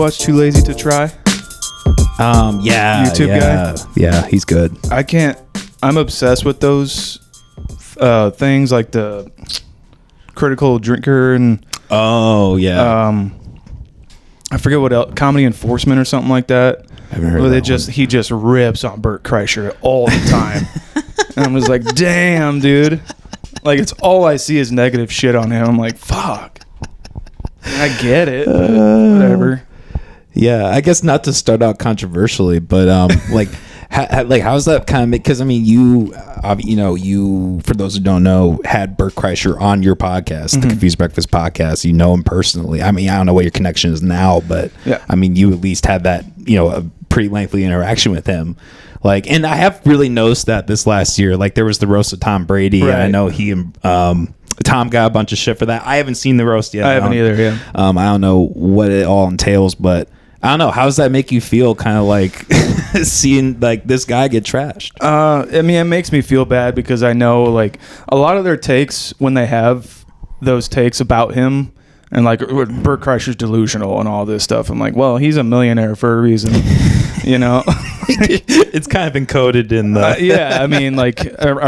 watch Too Lazy to Try? Yeah. YouTube guy? Yeah, he's good. I'm obsessed with those things like the critical drinker and I forget what else, comedy enforcement or something like that. I haven't heard that he just rips on Bert Kreischer all the time. And I'm just like, damn, dude. Like, it's all I see is negative shit on him. I'm like, fuck. I get it, but whatever. Yeah, I guess not to start out controversially, but how's that kind of? Because I mean, you for those who don't know, had Bert Kreischer on your podcast, the Confused Breakfast podcast. You know him personally. I mean, I don't know what your connection is now, but yeah. I mean, you at least had that, a pretty lengthy interaction with him. Like, and I have really noticed that this last year. Like, there was the roast of Tom Brady. Right. I know he Tom got a bunch of shit for that. I haven't seen the roast yet. I haven't either. Yeah. I don't know what it all entails, but I don't know. How does that make you feel? Kind of like seeing like this guy get trashed. I mean, it makes me feel bad because I know like a lot of their takes when they have those takes about him and like Bert Kreischer's delusional and all this stuff. I'm like, well, he's a millionaire for a reason, It's kind of encoded in the yeah. I mean, like, are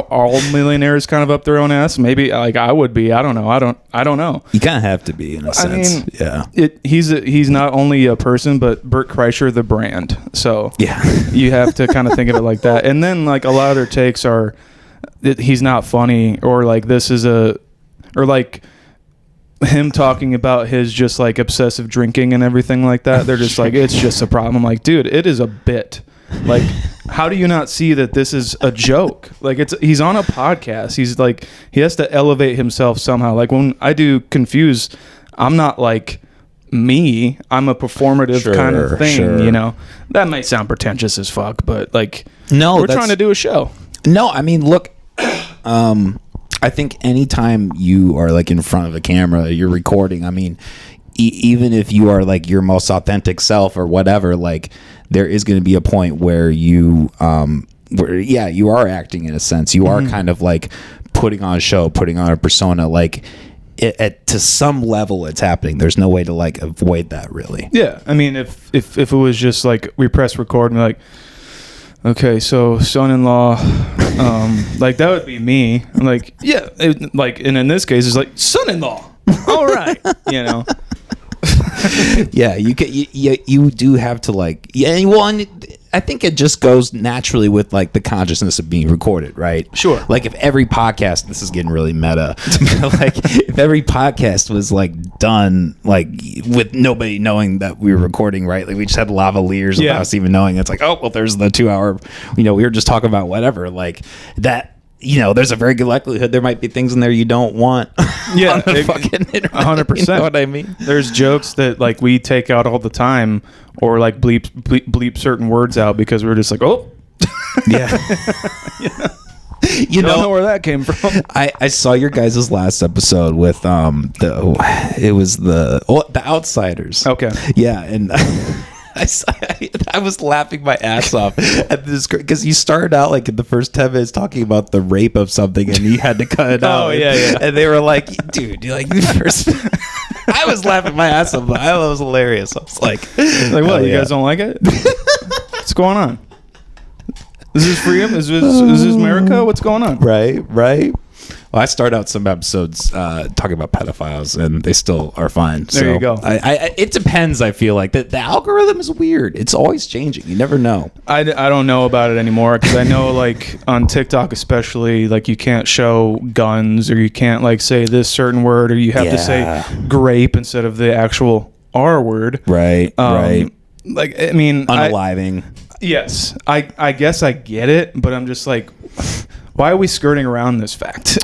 all millionaires kind of up their own ass? Maybe like I would be. I don't know. I don't know. You kind of have to be in a sense. I mean, yeah. He's not only a person, but Bert Kreischer the brand. So yeah, you have to kind of think of it like that. And then like a lot of their takes are he's not funny, or like or like him talking about his just like obsessive drinking and everything like that. They're just like, it's just a problem. I'm like, dude, it is a bit. Like, how do you not see that this is a joke? Like, he's on a podcast. He's like, he has to elevate himself somehow. Like when I do Confused, I'm not like me. I'm a performative kind of thing, sure. That might sound pretentious as fuck, but like, no, we're trying to do a show. No, I mean, look, I think anytime you are like in front of a camera, you're recording. I mean, even if you are like your most authentic self or whatever, like there is going to be a point where you are acting in a sense. You are kind of like putting on a show, putting on a persona. Like to some level, it's happening. There's no way to like avoid that, really. Yeah, I mean, if it was just like we press record and like, okay, so son-in-law, like that would be me. I'm like, yeah, and in this case, it's like son-in-law. All right, Yeah, you do have to like, I think it just goes naturally with like the consciousness of being recorded, right? Sure. Like if every podcast, this is getting really meta, like if every podcast was like done like with nobody knowing that we were recording, right? Like we just had lavaliers without us even knowing. It's like, oh, well, there's the 2 hour, we were just talking about whatever, like that. There's a very good likelihood there might be things in there you don't want. Yeah, on the fucking internet. 100%. You know what I mean? There's jokes that like we take out all the time, or like bleep certain words out because we're just like, oh, yeah. You don't know where that came from. I saw your guys' last episode with the Outsiders. Okay. Yeah, and I was laughing my ass off at this because you started out like in the first 10 minutes talking about the rape of something and you had to cut it out. Oh, yeah. And they were like, dude, you like the first. I was laughing my ass off. I thought it was hilarious. I was like what? You guys don't like it? What's going on? Is this freedom? Is this America? What's going on? Right. Well, I start out some episodes talking about pedophiles, and they still are fine. There you go. It depends. I feel like the algorithm is weird. It's always changing. You never know. I don't know about it anymore because I know like on TikTok especially, like you can't show guns or you can't like say this certain word or you have to say grape instead of the actual R word. Right. Right. Like I mean, unaliving. Yes, I guess I get it, but I'm just like, why are we skirting around this fact?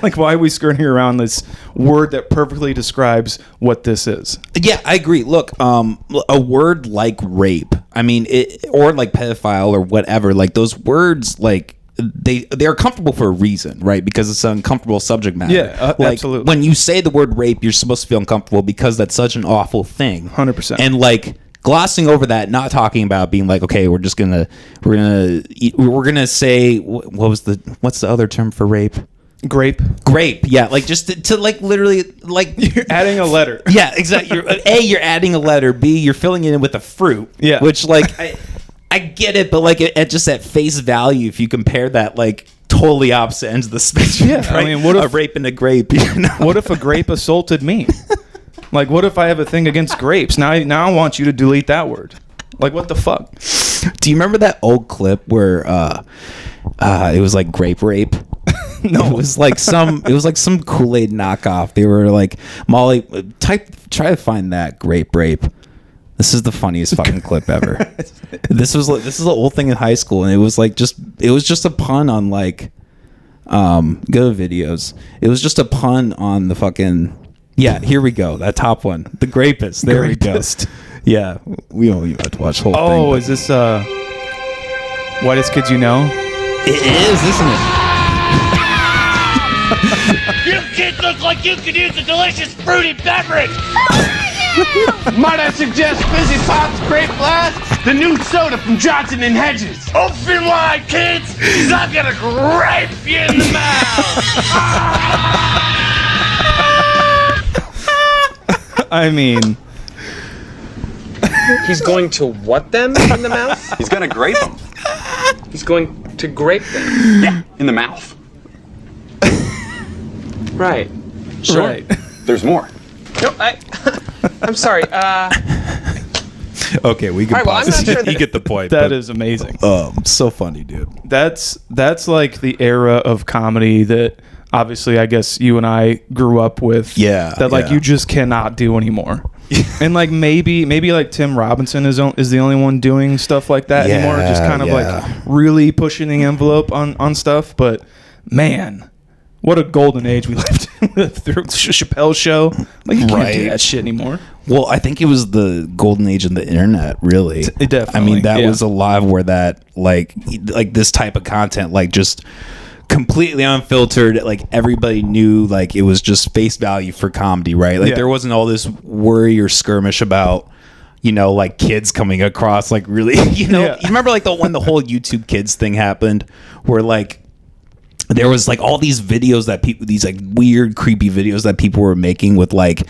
Like, why are we skirting around this word that perfectly describes what this is? Yeah, I agree. Look, a word like rape, I mean, or like pedophile or whatever, like those words, like they're comfortable for a reason, right? Because it's an uncomfortable subject matter. Yeah, like, absolutely. When you say the word rape, you're supposed to feel uncomfortable because that's such an awful thing. 100%. And like glossing over that, not talking about being like, okay, we're gonna say what's the other term for rape? Grape. Yeah, like just to like literally like You're adding a letter. Yeah, exactly. You're adding a letter. B, you're filling it in with a fruit. Yeah. Which like I get it, but like at just at face value, if you compare that like totally opposite ends of the spectrum. Yeah, right? I mean, what if a rape and a grape? You know? What if a grape assaulted me? Like, what if I have a thing against grapes? Now I want you to delete that word. Like, what the fuck? Do you remember that old clip where it was like grape rape? No, it was like some Kool-Aid knockoff. They were like, Molly, try to find that grape rape. This is the funniest fucking clip ever. This is the old thing in high school, and it was just a pun on like go videos. It was just a pun on the fucking here we go, that top one, the grapist. There we go. Yeah, we don't even have to watch the whole thing. Oh, is this Whitest Kids You Know? It is, isn't it? You kids look like you could use a delicious fruity beverage! Might I suggest Fizzy Pop's Grape Blast, the new soda from Johnson and Hedges? Open wide, kids, because I'm gonna grape you in the mouth! I mean, He's going to what them in the mouth? He's gonna grape them. He's going to grape them. Yeah, in the mouth. Right. sure. Right. There's more. No, I'm sorry. Okay, we can All right, well, pause I'm not this. sure that- You get the point. That is amazing. So funny, dude. That's like the era of comedy that obviously I guess you and I grew up with. Yeah, That like yeah. you just cannot do anymore. And like maybe like Tim Robinson is the only one doing stuff like that anymore. Just kind of like really pushing the envelope on stuff. But man, what a golden age we lived through Chappelle's show. Like you can't do that shit anymore. Well, I think it was the golden age of the internet, really. It definitely, I mean, that yeah. was a lot where that like this type of content, like just completely unfiltered, like everybody knew, like it was just face value for comedy, right? Like there wasn't all this worry or skirmish about, you know, like kids coming across like really, you know, you remember like when the whole YouTube Kids thing happened, where like there was like all these videos that people, these like weird, creepy videos that people were making with like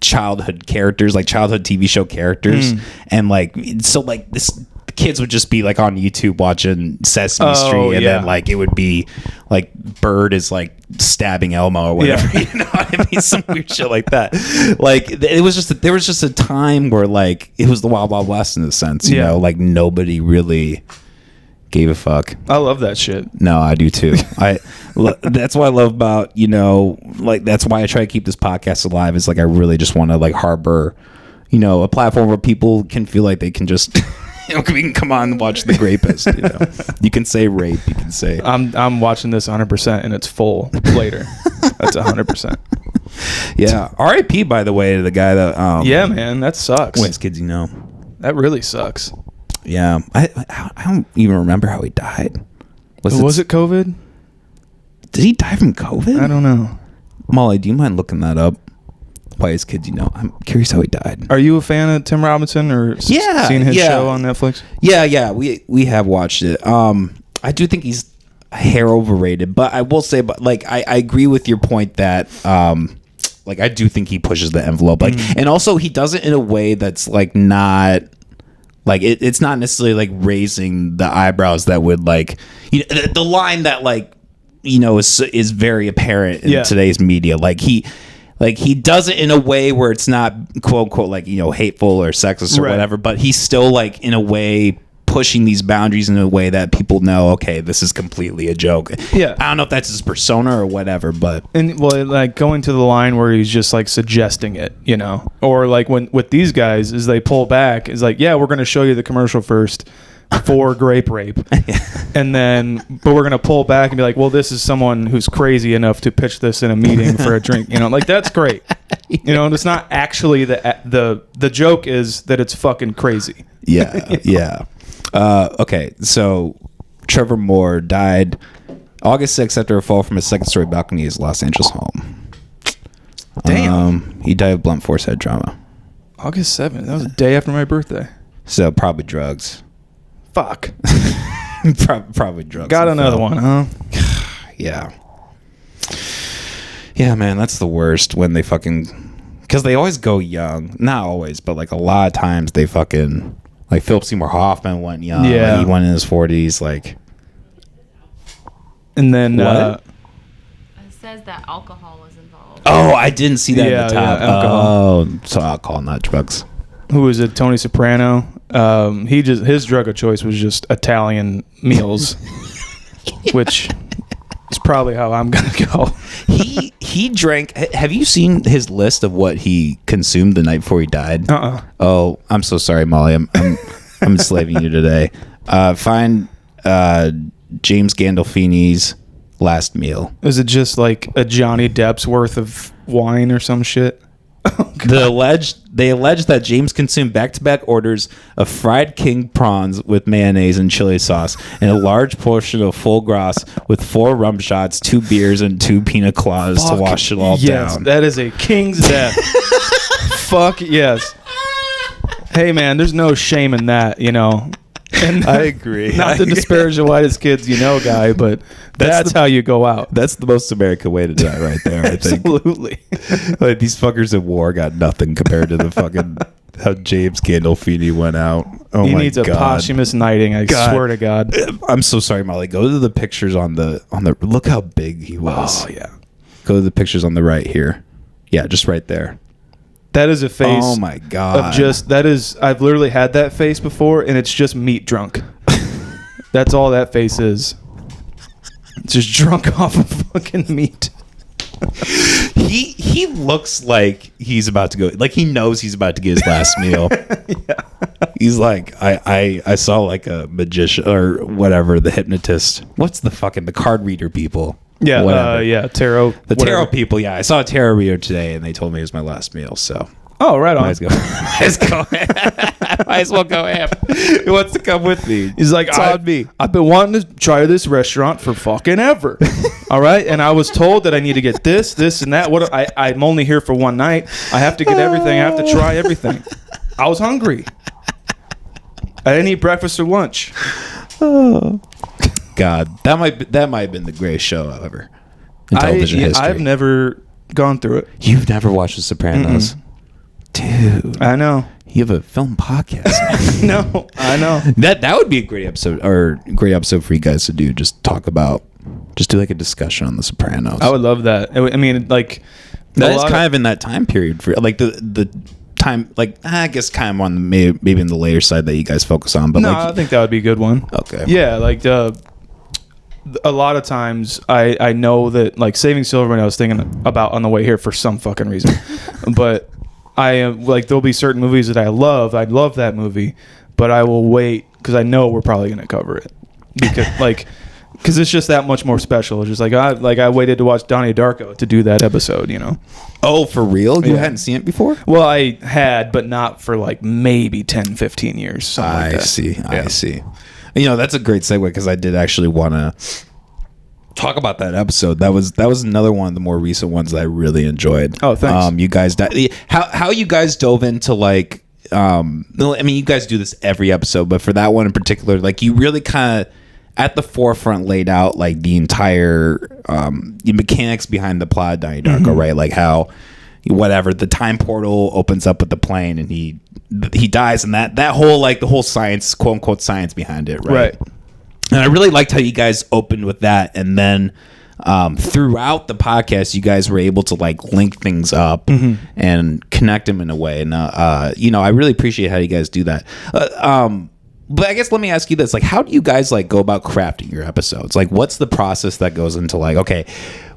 childhood characters, like childhood TV show characters, and like so like this kids would just be like on YouTube watching Sesame Street, and then like it would be like Bert is like stabbing Elmo or whatever, you know what I mean? Some weird shit like that. Like it was just there was just a time where like it was the Wild Wild West in a sense, you know, like nobody really gave a fuck. I love that shit. No, I do too. That's what I love about, you know, like that's why I try to keep this podcast alive. Is like I really just want to like harbor, you know, a platform where people can feel like they can just you know, we can come on and watch The Grapist. You know, you can say rape. You can say I'm watching this 100% and it's full later. That's 100%. Yeah. R.I.P. by the way to the guy that yeah, man, that sucks. Whitest Kids You Know. That really sucks. Yeah, I don't even remember how he died. Was it COVID? Did he die from COVID? I don't know. Molly, do you mind looking that up? Whitest Kids You Know. I'm curious how he died. Are you a fan of Tim Robinson or seen his show on Netflix? Yeah, we have watched it. I do think he's a hair overrated, but I will say, but like I agree with your point that like I do think he pushes the envelope, like, and also he does it in a way that's like not. Like it's not necessarily like raising the eyebrows that would like, you know, the line that like, you know, is very apparent in today's media. Like he does it in a way where it's not quote unquote like, you know, hateful or sexist or whatever, but he's still like in a way pushing these boundaries in a way that people know, okay, this is completely a joke. Yeah, I don't know if that's his persona or whatever, but like going to the line where he's just like suggesting it, you know, or like when with these guys is they pull back is like, yeah, we're going to show you the commercial first for grape rape, and then but we're going to pull back and be like, well, this is someone who's crazy enough to pitch this in a meeting for a drink, you know, like that's great, you know, and it's not actually the joke is that it's fucking crazy. Yeah. Okay, so Trevor Moore died August 6th after a fall from his second-story balcony in his Los Angeles home. Damn. He died of blunt force head trauma. August 7th. That was a day after my birthday. So probably drugs. Fuck. Probably drugs. Got another one, huh? Yeah. Yeah, man, that's the worst when they fucking, because they always go young. Not always, but like a lot of times they fucking, like Philip Seymour Hoffman went young. Yeah. Like, he went in his 40s. Like, And then What? It says that alcohol was involved. oh, I didn't see that Yeah, at the top. yeah, alcohol. Oh, so alcohol, not drugs. who was it? Tony Soprano. His drug of choice was just Italian meals, which is probably how I'm gonna go. He drank. Have you seen his list of what he consumed the night before he died? Oh, I'm so sorry, Molly. I'm enslaving you today. Find James Gandolfini's last meal. Is it just like a Johnny Depp's worth of wine or some shit? They allege that James consumed back-to-back orders of fried king prawns with mayonnaise and chili sauce, and a large portion of full gras with 4 rum shots, 2 beers, and 2 pina coladas to wash it all down. That is a king's death. Fuck yes. Hey man, there's no shame in that, you know. And I agree. Not to disparage the whitest kids you know, guy, but that's how you go out. That's the most American way to die right there, I think. Absolutely. Like, these fuckers at war got nothing compared to the fucking how James Gandolfini went out. Oh He my needs God. a posthumous knighting, I swear to God. I'm so sorry, Molly. Go to the pictures on the look how big he was. Oh yeah. Go to the pictures on the right here. Yeah, just right there. That is a face. Oh my God. I've literally had that face before, and it's just meat drunk. That's all that face is. It's just drunk off of fucking meat. He looks like he's about to go, like he knows he's about to get his last meal. Yeah. He's like, I saw like a magician or whatever, the hypnotist. What's the card reader people? Yeah, Whatever. tarot. The tarot people, yeah. I saw a tarot reader today, and they told me it was my last meal, so. Oh, right on. Might as well go ham. He wants to come with me. He's like, It's on me. I've been wanting to try this restaurant for fucking ever. All right, and I was told that I need to get this, and that. I'm only here for one night. I have to get everything. I have to try everything. I was hungry. I didn't eat breakfast or lunch. Oh. God, that might have been the greatest show ever in television history. I've never gone through it. You've never watched The Sopranos, dude? I know. You have a film podcast. No, I know. That would be a great episode for you guys to do. Just do like a discussion on The Sopranos. I would love that. I mean, like that is kind of in that time period for like the time, like I guess kind of on the maybe in the later side that you guys focus on. But no, like, I think that would be a good one. Okay. Yeah, like a lot of times I know that like Saving Silverman I was thinking about on the way here for some fucking reason. But I am like there'll be certain movies that I love. I'd love that movie, but I will wait because I know we're probably going to cover it because it's just that much more special. It's just like I waited to watch Donnie Darko to do that episode, you know. Oh, for real? You Yeah. hadn't seen it before? Well, I had, but not for like maybe 10, 15 years. I see. You know, that's a great segue because I did actually want to talk about that episode. That was another one of the more recent ones that I really enjoyed. Oh, thanks. You guys, how you guys dove into like, I mean, you guys do this every episode, but for that one in particular, like you really kind of at the forefront laid out like the entire the mechanics behind the plot of Donnie Darko, right? Like how whatever the time portal opens up with the plane and he dies, and that whole like the whole science, quote unquote science behind it, right? And I really liked how you guys opened with that, and then throughout the podcast, you guys were able to like link things up and connect them in a way. And you know, I really appreciate how you guys do that. But I guess let me ask you this: like, how do you guys like go about crafting your episodes? Like, what's the process that goes into like, okay,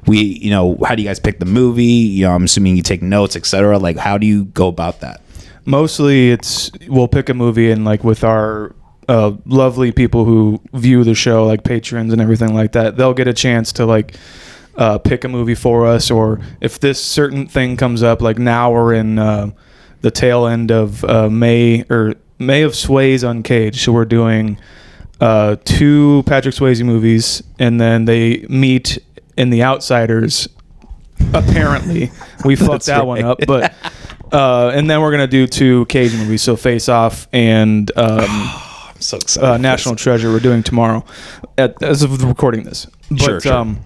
how do you guys pick the movie? You know, I'm assuming you take notes, etc. Like, how do you go about that? Mostly we'll pick a movie and like with our lovely people who view the show, like patrons and everything like that, they'll get a chance to like pick a movie for us. Or if this certain thing comes up, like now we're in the tail end of May of Sway's Uncaged, so we're doing 2 Patrick Swayze movies, and then they meet in The Outsiders. Apparently we fucked that one up, but and then we're gonna do 2 Cage movies, so Face Off and I'm so excited. National Treasure we're doing tomorrow as of recording this. But Sure.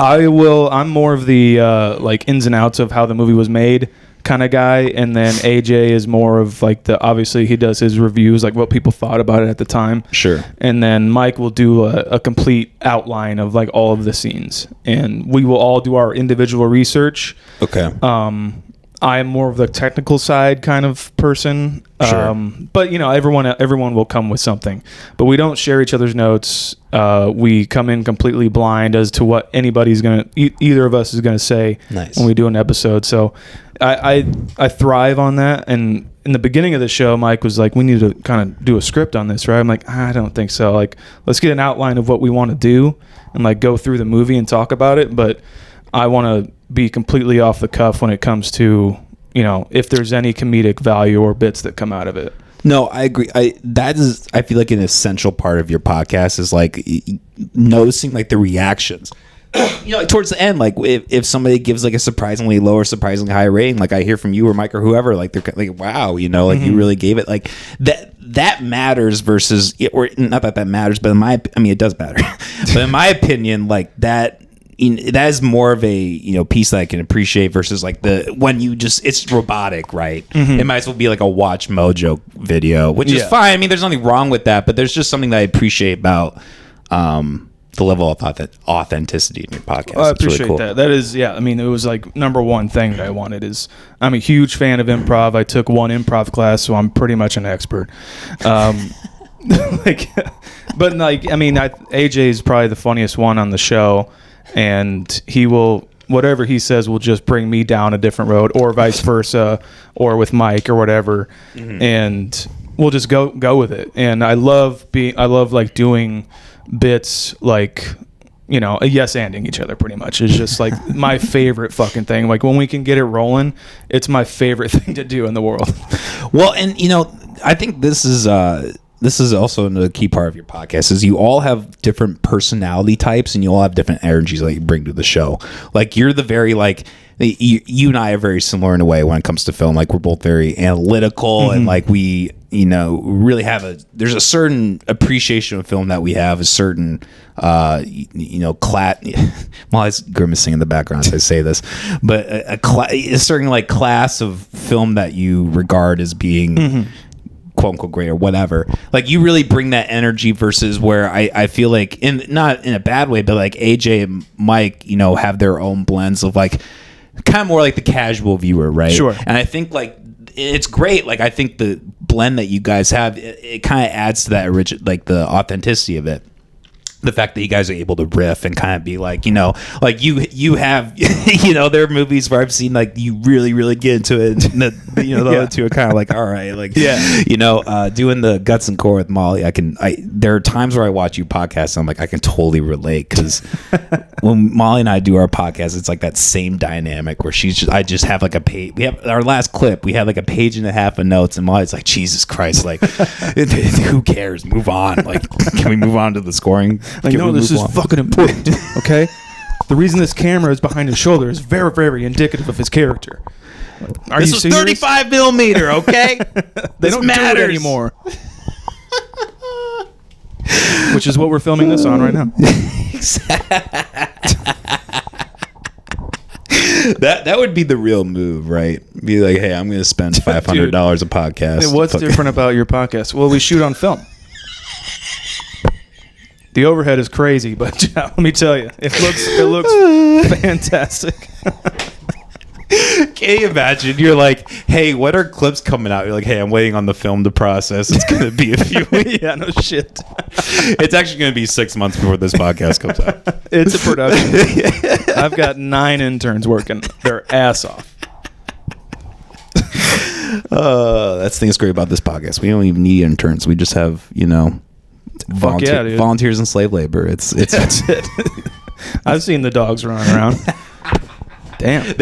I'm more of the like ins and outs of how the movie was made kind of guy, and then AJ is more of like obviously he does his reviews, like what people thought about it at the time. Sure. And then Mike will do a complete outline of like all of the scenes, and we will all do our individual research. Okay. I am more of the technical side kind of person. Sure. But everyone will come with something, but we don't share each other's notes. We come in completely blind as to what anybody's either of us is gonna say when we do an episode. So I thrive on that. And in the beginning of the show, Mike was like, we need to kind of do a script on this, right? I'm like, I don't think so. Like, let's get an outline of what we want to do and like go through the movie and talk about it. But I want to be completely off the cuff when it comes to, if there's any comedic value or bits that come out of it. No, I agree. I feel like an essential part of your podcast is like noticing like the reactions. Like towards the end, like if somebody gives like a surprisingly low or surprisingly high rating, like I hear from you or Mike or whoever, like they're like, wow, like you really gave it, like that matters versus, or not that matters, but it does matter. But in my opinion, like that is more of a piece that I can appreciate versus like when you just, it's robotic, right? It might as well be like a Watch Mojo video, which is fine. I mean, there's nothing wrong with that, but there's just something that I appreciate about the level of authenticity in your podcast. I appreciate really cool. that. That is, it was like number one thing that I wanted is I'm a huge fan of improv. I took one improv class, so I'm pretty much an expert. AJ is probably the funniest one on the show, and he will, whatever he says will just bring me down a different road, or vice versa, or with Mike or whatever, and we'll just go with it. And I love like doing bits like a yes-anding each other pretty much is just like my favorite fucking thing. Like when we can get it rolling, it's my favorite thing to do in the world. Well, and I think this is also another key part of your podcast is you all have different personality types and you all have different energies that you bring to the show. Like you're the very like you and I are very similar in a way when it comes to film. Like we're both very analytical and like we really have there's a certain appreciation of film that we have, a certain well, I was grimacing in the background as I say this, but a certain like class of film that you regard as being quote unquote great or whatever. Like you really bring that energy versus where I feel like not in a bad way, but like AJ and Mike, have their own blends of like kind of more like the casual viewer, right? Sure. And I think like it's great. Like I think the blend that you guys have, it kind of adds to that like the authenticity of it. The fact that you guys are able to riff and kind of be like, like you have, there are movies where I've seen like you really, really get into it. And the other two are kind of like, all right, like, doing the guts and core with Molly. There are times where I watch you podcast and I'm like, I can totally relate because when Molly and I do our podcast, it's like that same dynamic where I just have like a page. We have our last clip. We had like a page and a half of notes and Molly's like, Jesus Christ, like, who cares? Move on. Like, can we move on to the scoring? Like, no, this is fucking important, okay? The reason this camera is behind his shoulder is very, very indicative of his character. This was 35 millimeter, okay? They don't matter do it anymore. Which is what we're filming this on right now. That would be the real move, right? Be like, hey, I'm going to spend $500 a podcast. What's different about your podcast? Well, we shoot on film. The overhead is crazy, but let me tell you, it looks fantastic. Can you imagine? You're like, hey, what are clips coming out? You're like, hey, I'm waiting on the film to process. It's going to be a few weeks. Yeah, no shit. It's actually going to be 6 months before this podcast comes out. It's a production. I've got 9 interns working their ass off. That's the thing's great about this podcast. We don't even need interns. We just have, volunteers and slave labor. That's it. I've seen the dogs running around. Damn.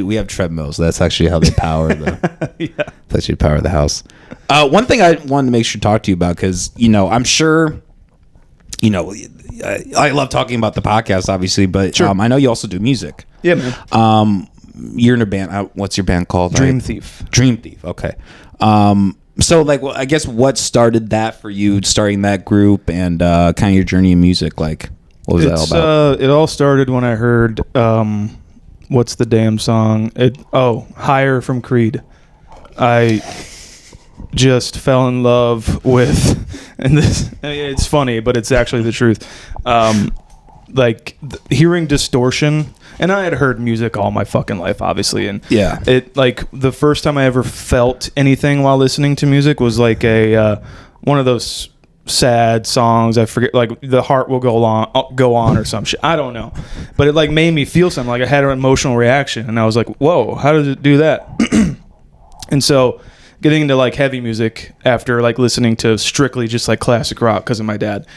We have treadmills. That's actually how they power that's actually power the house. One thing I wanted to make sure to talk to you about, because I'm sure I love talking about the podcast, obviously, but sure. I know you also do music. Yeah, man. You're in a band. What's your band called? Dreamthief. Dreamthief. Okay. So, like, I guess what started that for you, starting that group, and kind of your journey in music? Like, What was that all about? It all started when I heard what's the damn song? Higher from Creed. I just fell in love with, and this, it's funny, but it's actually the truth. Hearing distortion, and I had heard music all my fucking life, obviously, and Yeah. it like the first time I ever felt anything while listening to music was like a one of those sad songs. I forget, like The Heart Will Go On or some shit. I don't know, but it like made me feel something. Like I had an emotional reaction, and I was like, "Whoa, how did it do that?" And so, getting into like heavy music after like listening to strictly just like classic rock because of my dad,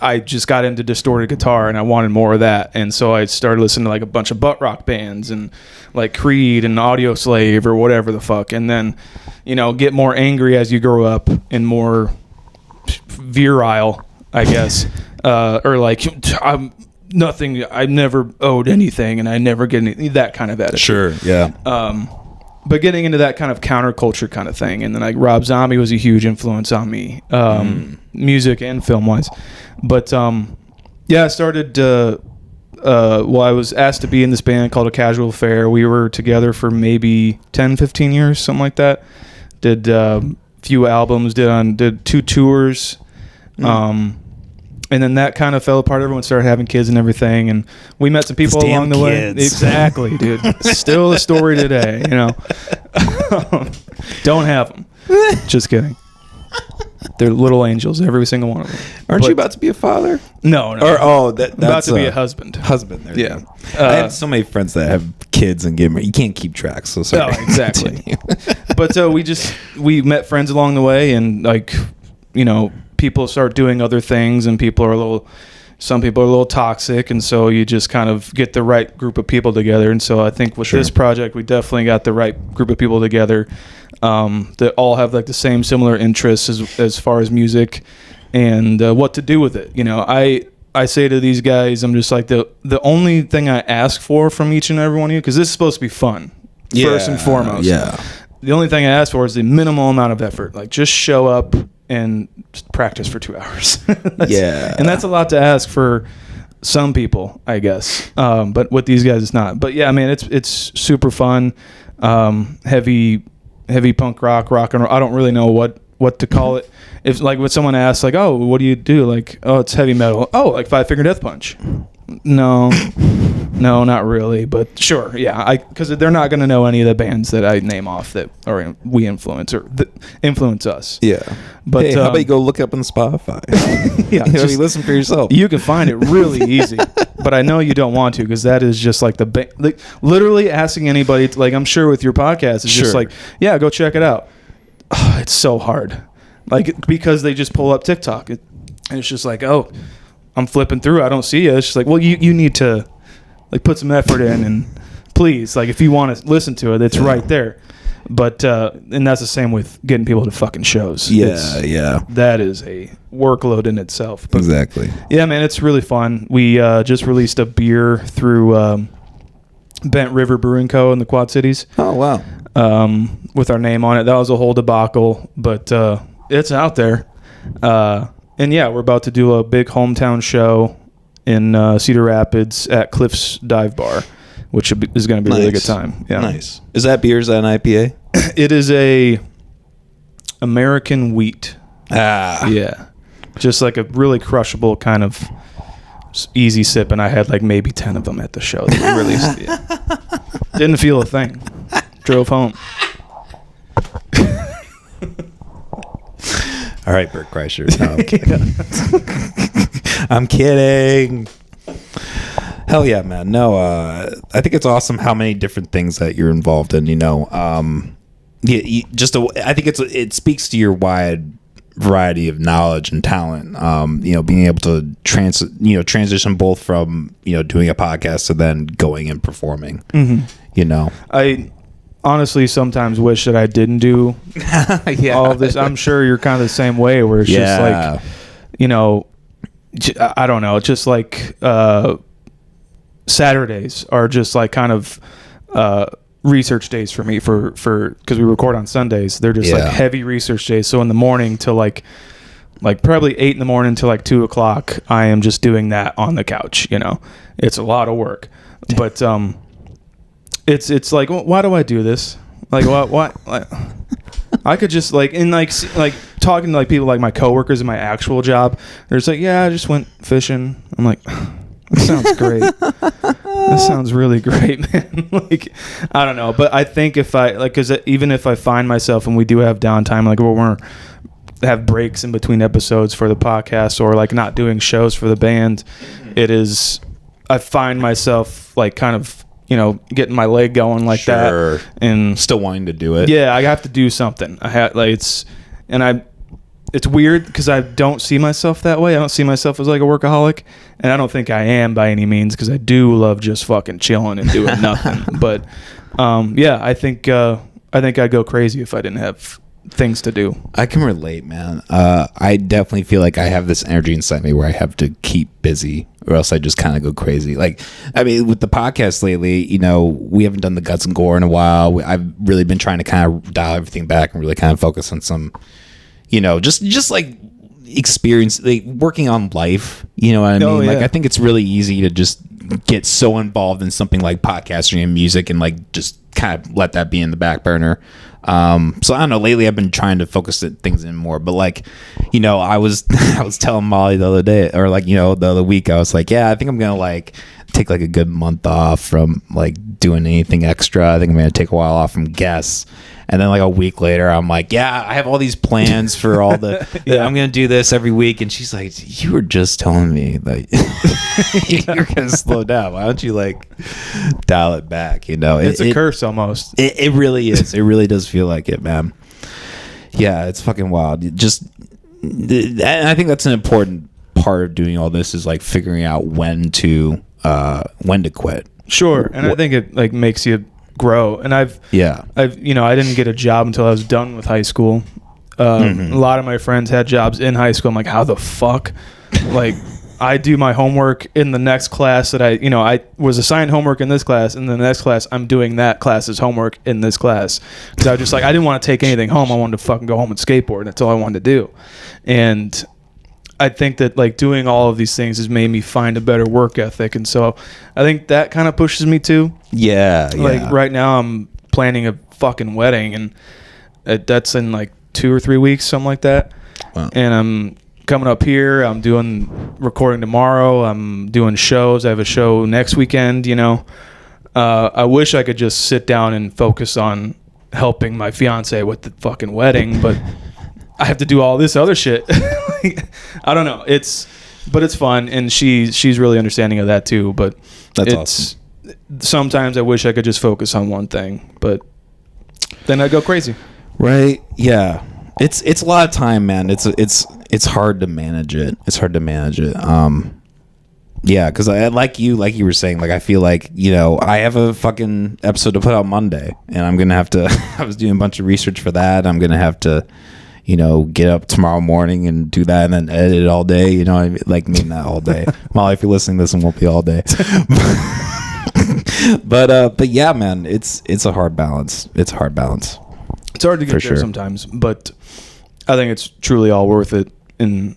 I just got into distorted guitar and I wanted more of that, and so I started listening to like a bunch of butt rock bands and like Creed and Audio Slave or whatever the fuck, and then get more angry as you grow up and more virile, I guess, or like I've never owed anything and I never get any, that kind of attitude. Sure, yeah. But getting into that kind of counterculture kind of thing, and then like Rob Zombie was a huge influence on me, music and film wise. But I started. I was asked to be in this band called A Casual Affair. We were together for maybe 10, 15 years, something like that. Did a few albums, did 2 tours. And then that kind of fell apart. Everyone started having kids and everything, and we met some people Those along the damn way. kids. Exactly, dude. Still a story today, Don't have them. Just kidding. They're little angels, every single one of them. Aren't But- you about to be a father? No. Or that's that's about to be a husband. Husband. There you Yeah. go. I have so many friends that have kids and get married. You can't keep track. So sorry. Oh, exactly. Continue. But we met friends along the way, and people start doing other things, and some people are a little toxic, and so you just kind of get the right group of people together. And so I think with this project, we definitely got the right group of people together that all have like the same similar interests as far as music and what to do with it. I say to these guys, I'm just like the only thing I ask for from each and every one of you, because this is supposed to be fun first and foremost. Yeah. The only thing I ask for is the minimal amount of effort. Like just show up and just practice for 2 hours. And that's a lot to ask for some people, I guess. But with these guys, it's not. But yeah, I mean, it's super fun. Heavy punk rock and roll. I don't really know what to call it. If like when someone asks like, oh, what do you do? Like, oh, it's heavy metal. Oh, like Five Finger Death Punch. No, not really. But sure, yeah. Because they're not going to know any of the bands that I name off that we influence or that influence us. Yeah. But hey, how about you go look up on Spotify? Yeah, you listen for yourself. You can find it really easy, but I know you don't want to, because that is just like literally asking anybody to, like, I'm sure with your podcast, it's just like, yeah, go check it out. Oh, it's so hard, like, because they just pull up TikTok, and it's just like, oh, I'm flipping through, I don't see it. It's just like, well, you need to like put some effort in, and please, like, if you want to listen to it, it's right there. But and that's the same with getting people to fucking shows. Yeah. That is a workload in itself. But Exactly. yeah, man, it's really fun. We just released a beer through Bent River Brewing Co. in the Quad Cities. Oh, wow. With our name on it. That was a whole debacle, but it's out there. And yeah, we're about to do a big hometown show in Cedar Rapids at Cliff's Dive Bar, which is going to be a really good time. Yeah. Nice. Is that beer? Is that an IPA? It is a American wheat. Ah. Yeah. Just like a really crushable kind of easy sip, and I had like maybe 10 of them at the show that we released. Yeah. Didn't feel a thing. Drove home. All right, Bert Kreischer. No, I'm kidding. I'm kidding. Hell yeah, man. No, I think it's awesome how many different things that you're involved in, I think it speaks to your wide variety of knowledge and talent. Being able to transition both from, doing a podcast to then going and performing. Mm-hmm. I honestly sometimes wish that I didn't do all of this. I'm sure you're kind of the same way, where it's just like, I don't know, just like Saturdays are just like kind of research days for me for because we record on Sundays. They're just like heavy research days. So in the morning till like like probably 8 in the morning to like 2 o'clock. I am just doing that on the couch. You know, it's a lot of work, but it's like, why do I do this? Like what? I could just like talking to like people like my coworkers in my actual job. They're just like, yeah, I just went fishing. I'm like, that sounds great. That sounds really great, man. Like, I don't know, but I think if I like, because even if I find myself and we do have downtime, like we're have breaks in between episodes for the podcast or like not doing shows for the band, I find myself like kind of, you know, getting my leg going like that, and still wanting to do it. Yeah, I have to do something. It's weird because I don't see myself that way. I don't see myself as like a workaholic, and I don't think I am by any means, because I do love just fucking chilling and doing nothing. But yeah, I think I'd go crazy if I didn't have things to do. I can relate, man. I definitely feel like I have this energy inside me where I have to keep busy, or else I just kind of go crazy. Like, I mean, with the podcast lately, you know, we haven't done the guts and gore in a while. I've really been trying to kind of dial everything back and really kind of focus on some, you know, just like experience, like working on life. You know what I mean? Yeah. Like, I think it's really easy to just get so involved in something like podcasting and music and like just kind of let that be in the back burner. So I don't know, lately I've been trying to focus things in more, but like, you know, I was telling Molly the other day, or like, you know, the other week, I was like, yeah, I think I'm gonna like take like a good month off from like doing anything extra. I think I'm gonna take a while off from guests. And then like a week later, I'm like, yeah, I have all these plans for all the, I'm going to do this every week. And she's like, you were just telling me that you're going to slow down. Why don't you like dial it back? You know, it's a curse almost. It really is. It really does feel like it, man. Yeah, it's fucking wild. And I think that's an important part of doing all this, is like figuring out when to quit. Sure. And I think it like makes you grow. And I've you know, I didn't get a job until I was done with high school. A lot of my friends had jobs in high school. I'm like, how the fuck? Like, I do my homework in the next class that I was assigned homework in this class, and the next class I'm doing that class's homework in this class, because I was just like, I didn't want to take anything home. I wanted to fucking go home and skateboard. That's all I wanted to do. And I think that like doing all of these things has made me find a better work ethic, and so I think that kind of pushes me too. Yeah. Like right now I'm planning a fucking wedding, and that's in like 2 or 3 weeks, something like that. Wow. And I'm coming up here. I'm doing recording tomorrow. I'm doing shows. I have a show next weekend. You know, I wish I could just sit down and focus on helping my fiance with the fucking wedding, but I have to do all this other shit. I don't know. It's fun, and she's really understanding of that too. But that's awesome. Sometimes I wish I could just focus on one thing, but then I go crazy. Right? Yeah. It's a lot of time, man. It's hard to manage it. Yeah, because I like you were saying, like, I feel like, you know, I have a fucking episode to put out Monday, and I'm gonna have to. I was doing a bunch of research for that. I'm gonna have to, you know, get up tomorrow morning and do that, and then edit it all day. You know, I mean not all day. Molly, if you're listening to this, it won't be all day. But yeah, man, it's a hard balance. It's hard to get there sometimes, but I think it's truly all worth it in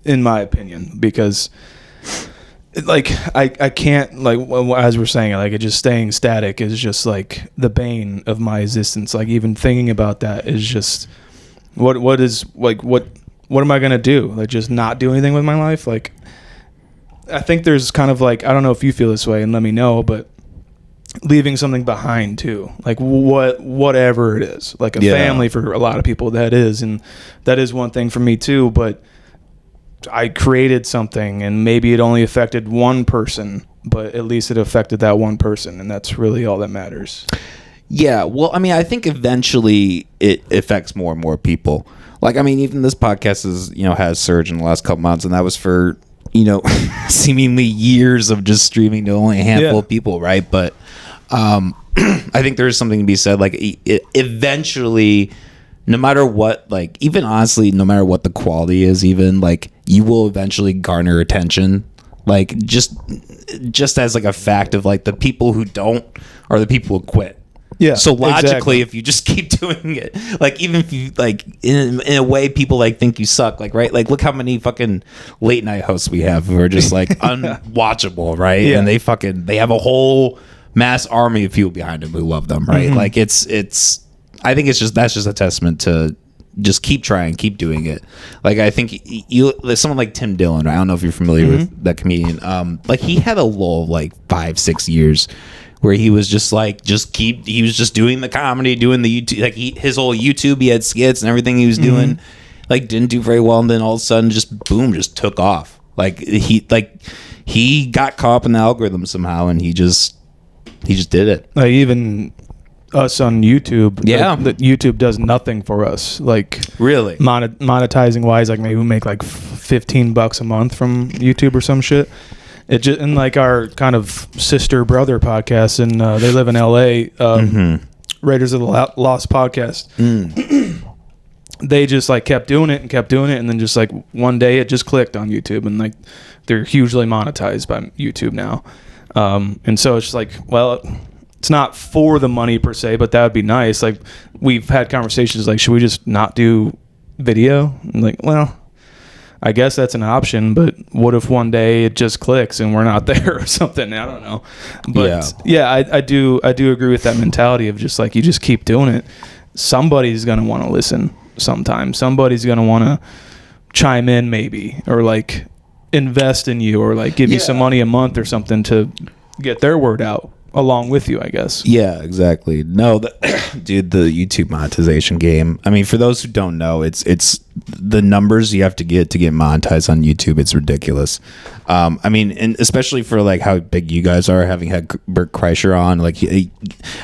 my opinion, because like I can't, like, as we're saying, like, it just staying static is just like the bane of my existence. Like, even thinking about that is just what am I gonna do? Like, just not do anything with my life? Like, I think there's kind of like, I don't know if you feel this way, and let me know, but leaving something behind too, like whatever it is, like a family for a lot of people, that is, and that is one thing for me too. But I created something, and maybe it only affected one person, but at least it affected that one person, and that's really all that matters. Yeah, well, I mean, I think eventually it affects more and more people. Like, I mean, even this podcast has surged in the last couple months, and that was for, you know, seemingly years of just streaming to only a handful of people, right? But I think there's something to be said, like, eventually, no matter what, like, even honestly, no matter what the quality is, even, like, you will eventually garner attention, like, just as like a fact of, like, the people who don't are the people who quit. Yeah. So logically, exactly. if you just keep doing it, like even if you like in a way people like think you suck, like right, like look how many fucking late night hosts we have who are just like unwatchable, right? Yeah. And they have a whole mass army of people behind them who love them, right? Mm-hmm. Like it's I think that's just a testament to just keep trying, keep doing it. Like I think there's someone like Tim Dillon. I don't know if you're familiar with that comedian. Like he had a lull of like 5-6 years where he was just like he was just doing the comedy, doing the YouTube, like his whole YouTube, he had skits and everything he was doing, like didn't do very well, and then all of a sudden just boom, just took off. Like he got caught up in the algorithm somehow, and he just did it. Like even us on YouTube, Yeah. that YouTube does nothing for us. Like Really? monetizing wise, like maybe we make like $15 a month from YouTube or some shit. It just, and like our kind of sister brother podcast, and they live in LA, Raiders of the Lost podcast. They just like kept doing it, and then just like one day it just clicked on YouTube, and like they're hugely monetized by YouTube now. And so it's just like, well, it's not for the money per se, but that would be nice. Like we've had conversations like, should we just not do video? And like, well, I guess that's an option, but what if one day it just clicks and we're not there or something? I don't know. But yeah, I do agree with that mentality of just like, you just keep doing it. Somebody's going to want to listen sometime. Somebody's going to want to chime in maybe, or like invest in you, or like give you some money a month or something to get their word out along with you, I guess. Yeah, exactly. No, dude, the YouTube monetization game. I mean, for those who don't know, it's the numbers you have to get monetized on YouTube. It's ridiculous. I mean, and especially for like how big you guys are, having had Bert Kreischer on. Like,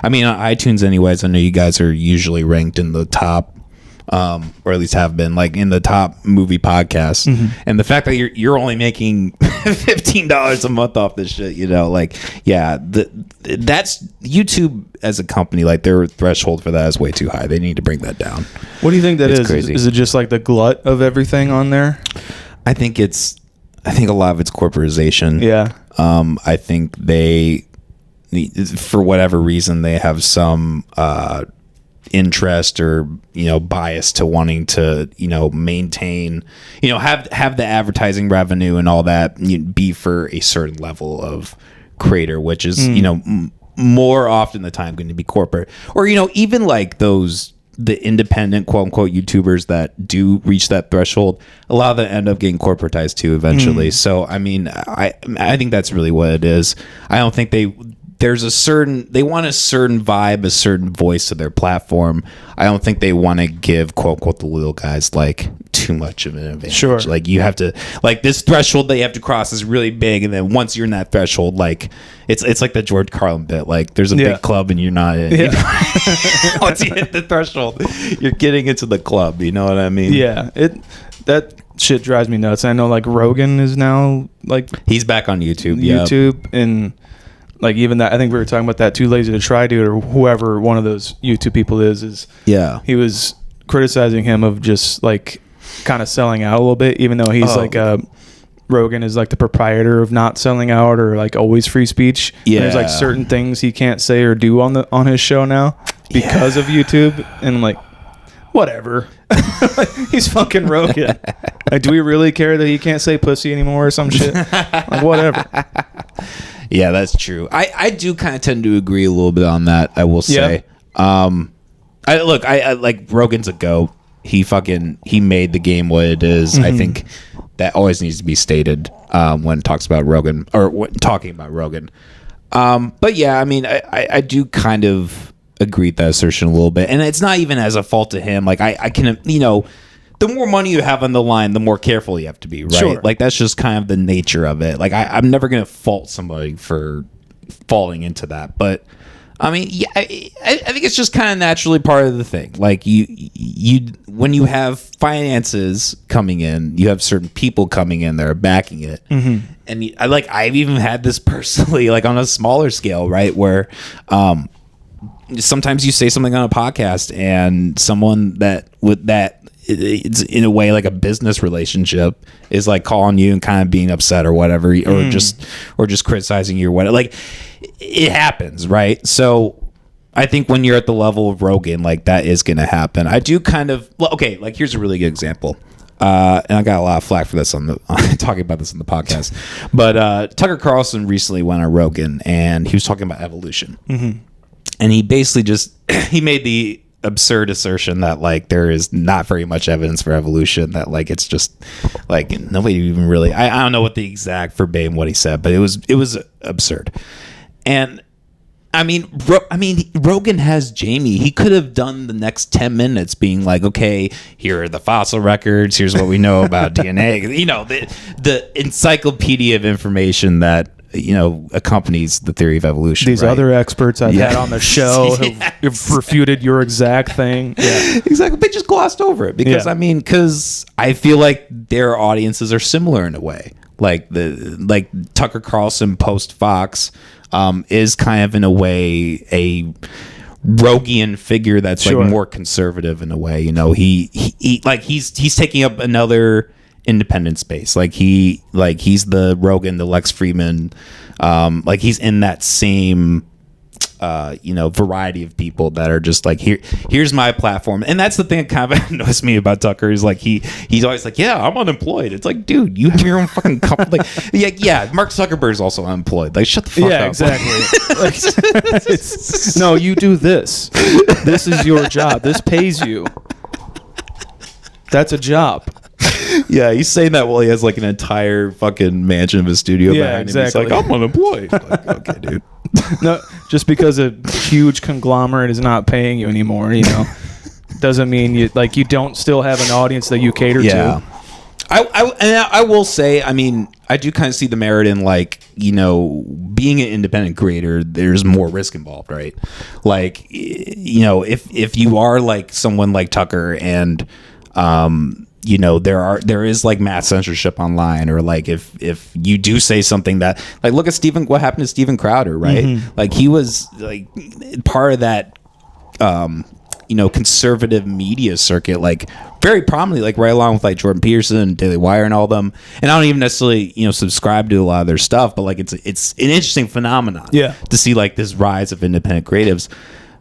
I mean, on iTunes, anyways. I know you guys are usually ranked in the top. Or at least have been, like in the top movie podcasts, and the fact that you're only making $15 a month off this shit, you know, like, yeah, that's YouTube as a company, like their threshold for that is way too high. They need to bring that down. What do you think that It's is? crazy. Is it just like the glut of everything on there? I think a lot of it's corporatization. Yeah. I think for whatever reason, they have some interest or bias to wanting to maintain, have the advertising revenue and all that be for a certain level of creator, which is more often the time going to be corporate, or even like the independent quote unquote YouTubers that do reach that threshold, a lot of them end up getting corporatized too eventually. So I mean, I think that's really what it is. I don't think they want a certain vibe, a certain voice to their platform. I don't think they want to give quote unquote the little guys like too much of an advantage. Sure. Like you have to, like this threshold that you have to cross is really big, and then once you're in that threshold, like it's like the George Carlin bit. Like there's a big club and you're not in. Yeah. Once you hit the threshold, you're getting into the club. You know what I mean? Yeah. That shit drives me nuts. I know like Rogan is now like He's back on YouTube. YouTube and. Like even that, I think we were talking about that Too Lazy to Try dude, or whoever one of those YouTube people is he was criticizing him of just like kind of selling out a little bit, even though he's Rogan is like the proprietor of not selling out or like always free speech. Yeah. And there's like certain things he can't say or do on his show now because of YouTube, and I'm like, whatever. He's fucking Rogan. Like, do we really care that he can't say pussy anymore or some shit? Like, whatever. Yeah, that's true. I do kind of tend to agree a little bit on that, I will say. I like Rogan's a goat. He made the game what it is. I think that always needs to be stated when talks about Rogan or when talking about Rogan. But yeah, I mean, I do kind of agree with that assertion a little bit, and it's not even as a fault to him. Like I can, the more money you have on the line, the more careful you have to be, right? Sure. Like that's just kind of the nature of it. Like I'm never gonna fault somebody for falling into that, but I mean, yeah, I think it's just kind of naturally part of the thing. Like you when you have finances coming in, you have certain people coming in that are backing it, and I've even had this personally, like on a smaller scale, right, where sometimes you say something on a podcast, and someone it's in a way like a business relationship is like calling you and kind of being upset or whatever, or just criticizing you or whatever. Like it happens, right? So I think when you're at the level of Rogan, like that is going to happen. I do kind of, well, okay, like here's a really good example. And I got a lot of flack for this on talking about this on the podcast. But Tucker Carlson recently went on Rogan and he was talking about evolution. Mm-hmm. And he basically he made the absurd assertion that like there is not very much evidence for evolution, that like it's just like nobody even really, I don't know what the exact verbatim what he said, but it was absurd. And I mean, Rogan has Jamie. He could have done the next 10 minutes being like, okay, here are the fossil records. Here's what we know about DNA. You know, the encyclopedia of information that, you know, accompanies the theory of evolution. These other experts I've had on the show who've refuted your exact thing. Yeah, exactly. They just glossed over it because because I feel like their audiences are similar in a way. Like Tucker Carlson post Fox is kind of in a way a Rogian figure that's like more conservative in a way. You know, he's taking up another independent space. Like he's the Rogan, the Lex Fridman, like he's in that same variety of people that are just like, here's my platform. And that's the thing that kind of annoys me about Tucker is like he's always like, yeah, I'm unemployed. It's like, dude, you have your own fucking company. Like, yeah, Mark Zuckerberg's also unemployed. Like, shut the fuck up. Yeah, exactly. No, you do this. This is your job. This pays you. That's a job. Yeah, he's saying that while he has like an entire fucking mansion of a studio behind him. He's like, I'm unemployed. Like, okay, dude. No, just because a huge conglomerate is not paying you anymore, you know, doesn't mean you don't still have an audience that you cater to. I will say, I mean, I do kind of see the merit in like, you know, being an independent creator, there's more risk involved, right? Like, you know, if you are like someone like Tucker and you know, there is like mass censorship online, or like if you do say something that, like, look at what happened to Steven Crowder, right? Mm-hmm. Like he was like part of that conservative media circuit, like very prominently, like right along with like Jordan Peterson, Daily Wire, and all of them. And I don't even necessarily subscribe to a lot of their stuff, but like it's an interesting phenomenon, to see like this rise of independent creatives.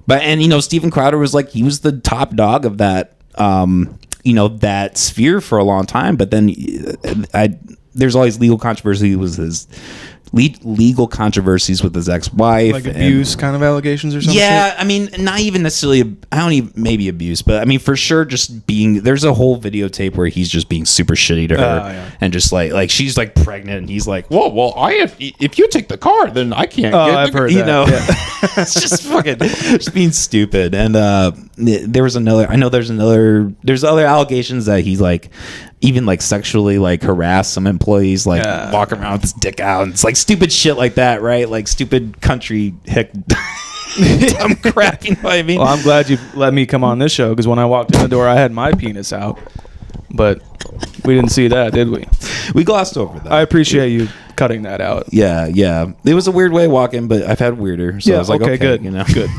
But Steven Crowder was like, he was the top dog of that that sphere for a long time, but then there's always legal controversy with his legal controversies with his ex-wife, like abuse kind of allegations or something. Yeah, I mean, not even necessarily. I don't even maybe abuse, but I mean for sure, just being. There's a whole videotape where he's just being super shitty to her, and just like she's like pregnant, and he's like, well, if you take the car, then I can't. I've heard that. Yeah. It's just fucking just being stupid. And there's other allegations that he's like, even like sexually like harass some employees, like walk around with his dick out, and it's like stupid shit like that, right? Like stupid country hick dumb crap, you know what I mean? Well, I'm glad you let me come on this show, because when I walked in the door I had my penis out, but we didn't see that, did we? We glossed over that. I appreciate you cutting that out. Yeah, it was a weird way of walking, but I've had weirder, so I was like, okay, good, good.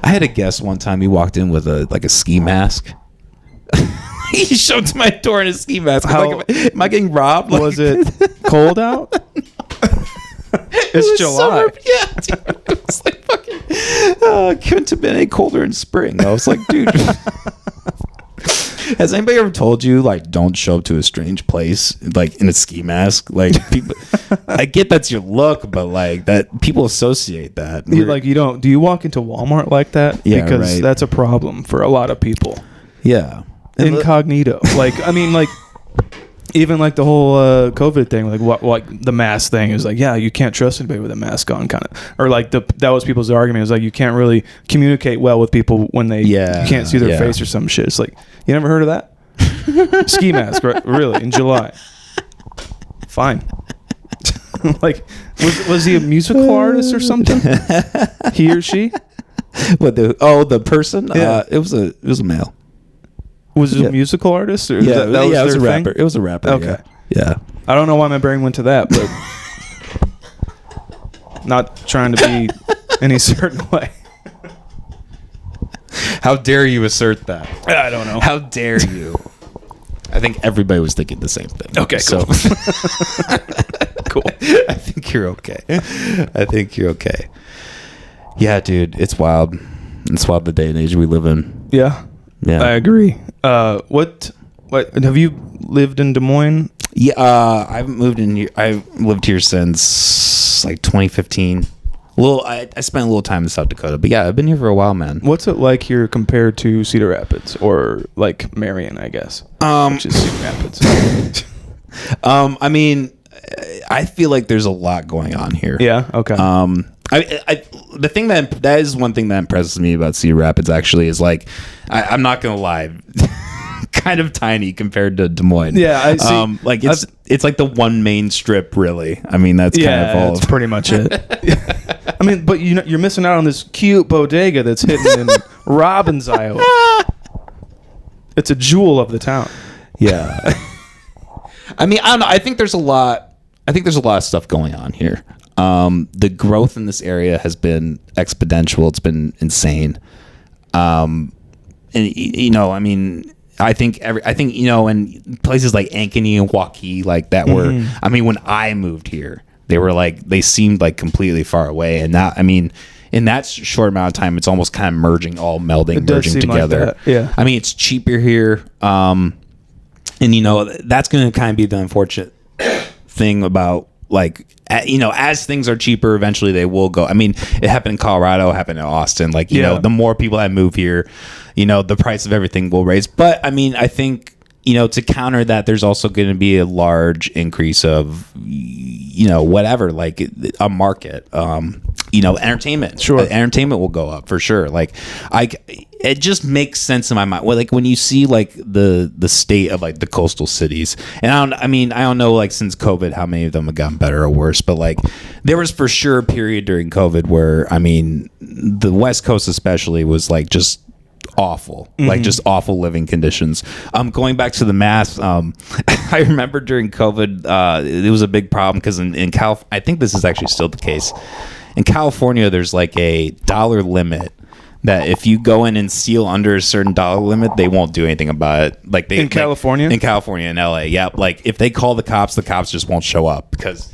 I had a guest one time, he walked in with a ski mask. He showed to my door in a ski mask. Am I getting robbed? Was it cold out? It's July. Yeah, dude, it was like fucking couldn't have been any colder in spring. I was like, dude. Has anybody ever told you like don't show up to a strange place like in a ski mask? Like people, I get that's your look, but like that people associate that. Like you don't. Do you walk into Walmart like that? Yeah, because that's a problem for a lot of people. Yeah. Incognito. Like I mean, like even like the whole COVID thing, like what the mask thing is like, yeah, you can't trust anybody with a mask on, kind of, or like that was people's argument. It was like you can't really communicate well with people when you can't see their face or some shit. It's like, you never heard of that? Ski mask, right? Really, in July. Fine. Like, was he a musical artist or something? He or she? What the person? Yeah. It was a male. Was it a musical artist? Or yeah, that was it was a thing? rapper. It was a rapper. Okay. Yeah. I don't know why my brain went to that, but not trying to be any certain way. How dare you assert that? I don't know. How dare you? I think everybody was thinking the same thing. Okay, cool. Cool. I think you're okay. Yeah, dude, it's wild. It's wild the day and age we live in. Yeah. Yeah. I agree. What have you lived in Des Moines? Yeah, I haven't moved in here. I've lived here since like 2015. I spent a little time in South Dakota, but yeah, I've been here for a while, man. What's it like here compared to Cedar Rapids or like Marion, I guess? Which is Cedar Rapids. I mean, I feel like there's a lot going on here. Yeah. Okay. The thing that is one thing that impresses me about Cedar Rapids actually is like, I'm not gonna lie, kind of tiny compared to Des Moines. Yeah, I see. Like it's like the one main strip, really. I mean, that's kind of all. That's pretty much it. I mean, but you're missing out on this cute bodega that's hidden in Robbins, Iowa. It's a jewel of the town. Yeah. I mean, I don't know. I think there's a lot of stuff going on here. The growth in this area has been exponential. It's been insane. And you know, I mean, I think you know, in places like Ankeny and Waukee, like that were. I mean, when I moved here, they seemed like completely far away, and now, I mean, in that short amount of time, it's almost kind of merging together. Like that. Yeah. I mean, it's cheaper here. And you know, that's going to kind of be the unfortunate thing about, like, you know, as things are cheaper, eventually they will go. I mean, it happened in Colorado, it happened in Austin. Like, you know, the more people that move here, you know, the price of everything will raise. But I mean, I think, you know, to counter that, there's also going to be a large increase of, you know, whatever, like a market, you know, entertainment. Sure. Entertainment will go up for sure. Like, it just makes sense in my mind. Well, like when you see like the state of like the coastal cities, and I don't know like since COVID how many of them have gotten better or worse, but like there was for sure a period during COVID where, I mean, the West Coast especially was like just awful, like just awful living conditions. Going back to the mask, I remember during COVID, it was a big problem because in California, I think this is actually still the case. In California, there's like a dollar limit that if you go in and steal under a certain dollar limit, they won't do anything about it. Like in California, in LA, yeah. Like if they call the cops just won't show up because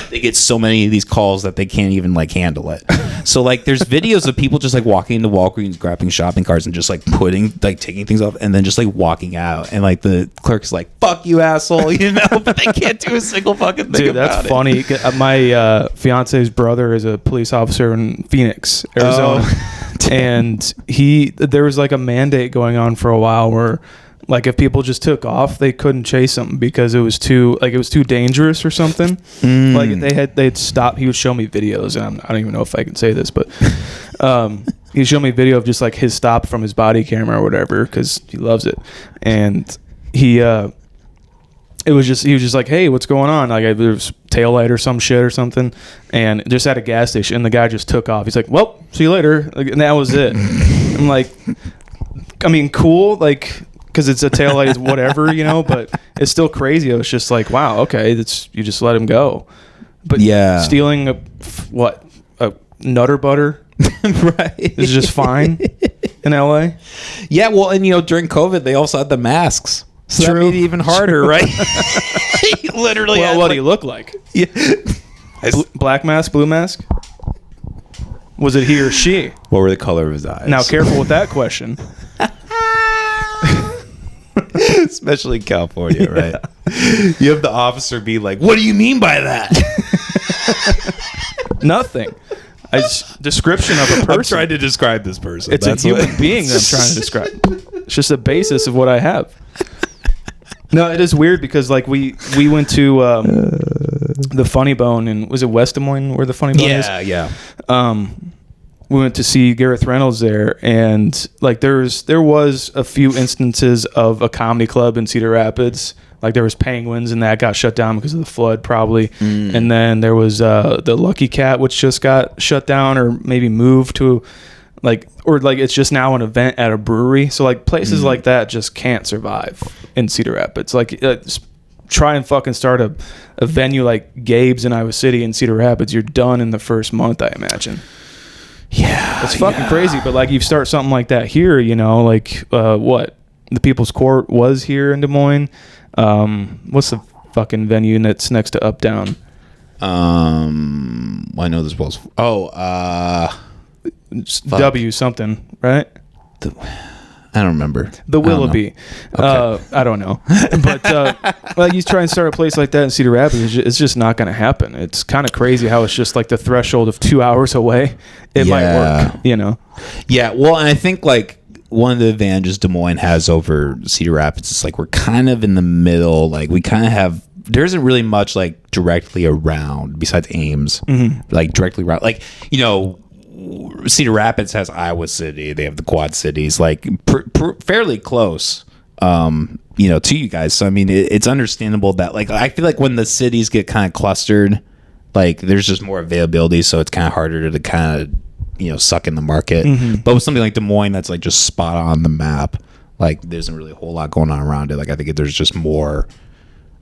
they get so many of these calls that they can't even like handle it. So like there's videos of people just like walking into Walgreens, grabbing shopping carts and just like taking things off and then just like walking out, and like the clerk's like, "Fuck you, asshole," you know, but they can't do a single fucking thing. Dude, that's funny. My fiance's brother is a police officer in Phoenix, Arizona. And there was like a mandate going on for a while where like if people just took off, they couldn't chase them because it was too dangerous or something. Like they'd stop. He would show me videos, and I don't even know if I can say this, but he'd show me video of just like his stop from his body camera or whatever because he loves it. And he was just like, "Hey, what's going on?" Like there was tail light or some shit or something, and just at a gas station, and the guy just took off. He's like, "Well, see you later," like, and that was it. I'm like, I mean, cool, like, because it's a tail light is whatever, you know, but it's still crazy. It was just like, wow, okay, you just let him go. But yeah, stealing a Nutter Butter, right, is just fine in LA. Yeah, well, and you know, during COVID, they also had the masks. So True. That made it even harder, right? He literally. Well, what do you look like? Yeah. Black mask, blue mask? Was it he or she? What were the color of his eyes? Now, careful with that question. Especially in California, right? You have the officer be like, "What do you mean by that?" Nothing. Description of a person. I'm trying to describe this person. It's a human being that I'm trying to describe. It's just the basis of what I have. No, it is weird because like we went to the Funny Bone, and was it West Des Moines where the Funny Bone is? Yeah. We went to see Gareth Reynolds there, and like there was a few instances of a comedy club in Cedar Rapids. Like there was Penguins, and that got shut down because of the flood probably. And then there was the Lucky Cat, which just got shut down or maybe moved to or it's just now an event at a brewery. So like places like that just can't survive in Cedar Rapids. Like try and fucking start a venue like Gabe's in Iowa City and Cedar Rapids, you're done in the first month, I imagine. Yeah, it's fucking crazy. But like you start something like that here, you know, like what the People's Court was here in Des Moines. What's the fucking venue that's next to Uptown? I know this was. It's W something, right? I don't remember. The Willoughby. I don't know. But like, you try and start a place like that in Cedar Rapids, it's just not going to happen. It's kind of crazy how it's just like the threshold of 2 hours away. It might work, you know? Yeah. Well, and I think like one of the advantages Des Moines has over Cedar Rapids is like we're kind of in the middle. Like we kind of have, there isn't really much like directly around besides Ames, like directly around, like, you know, Cedar Rapids has Iowa City. They have the Quad Cities, like fairly close, you know, to you guys. So I mean, it's understandable that like I feel like when the cities get kind of clustered, like there's just more availability, so it's kind of harder to kind of, you know, suck in the market. But with something like Des Moines, that's like just spot on the map. Like there isn't really a whole lot going on around it. Like I think there's just more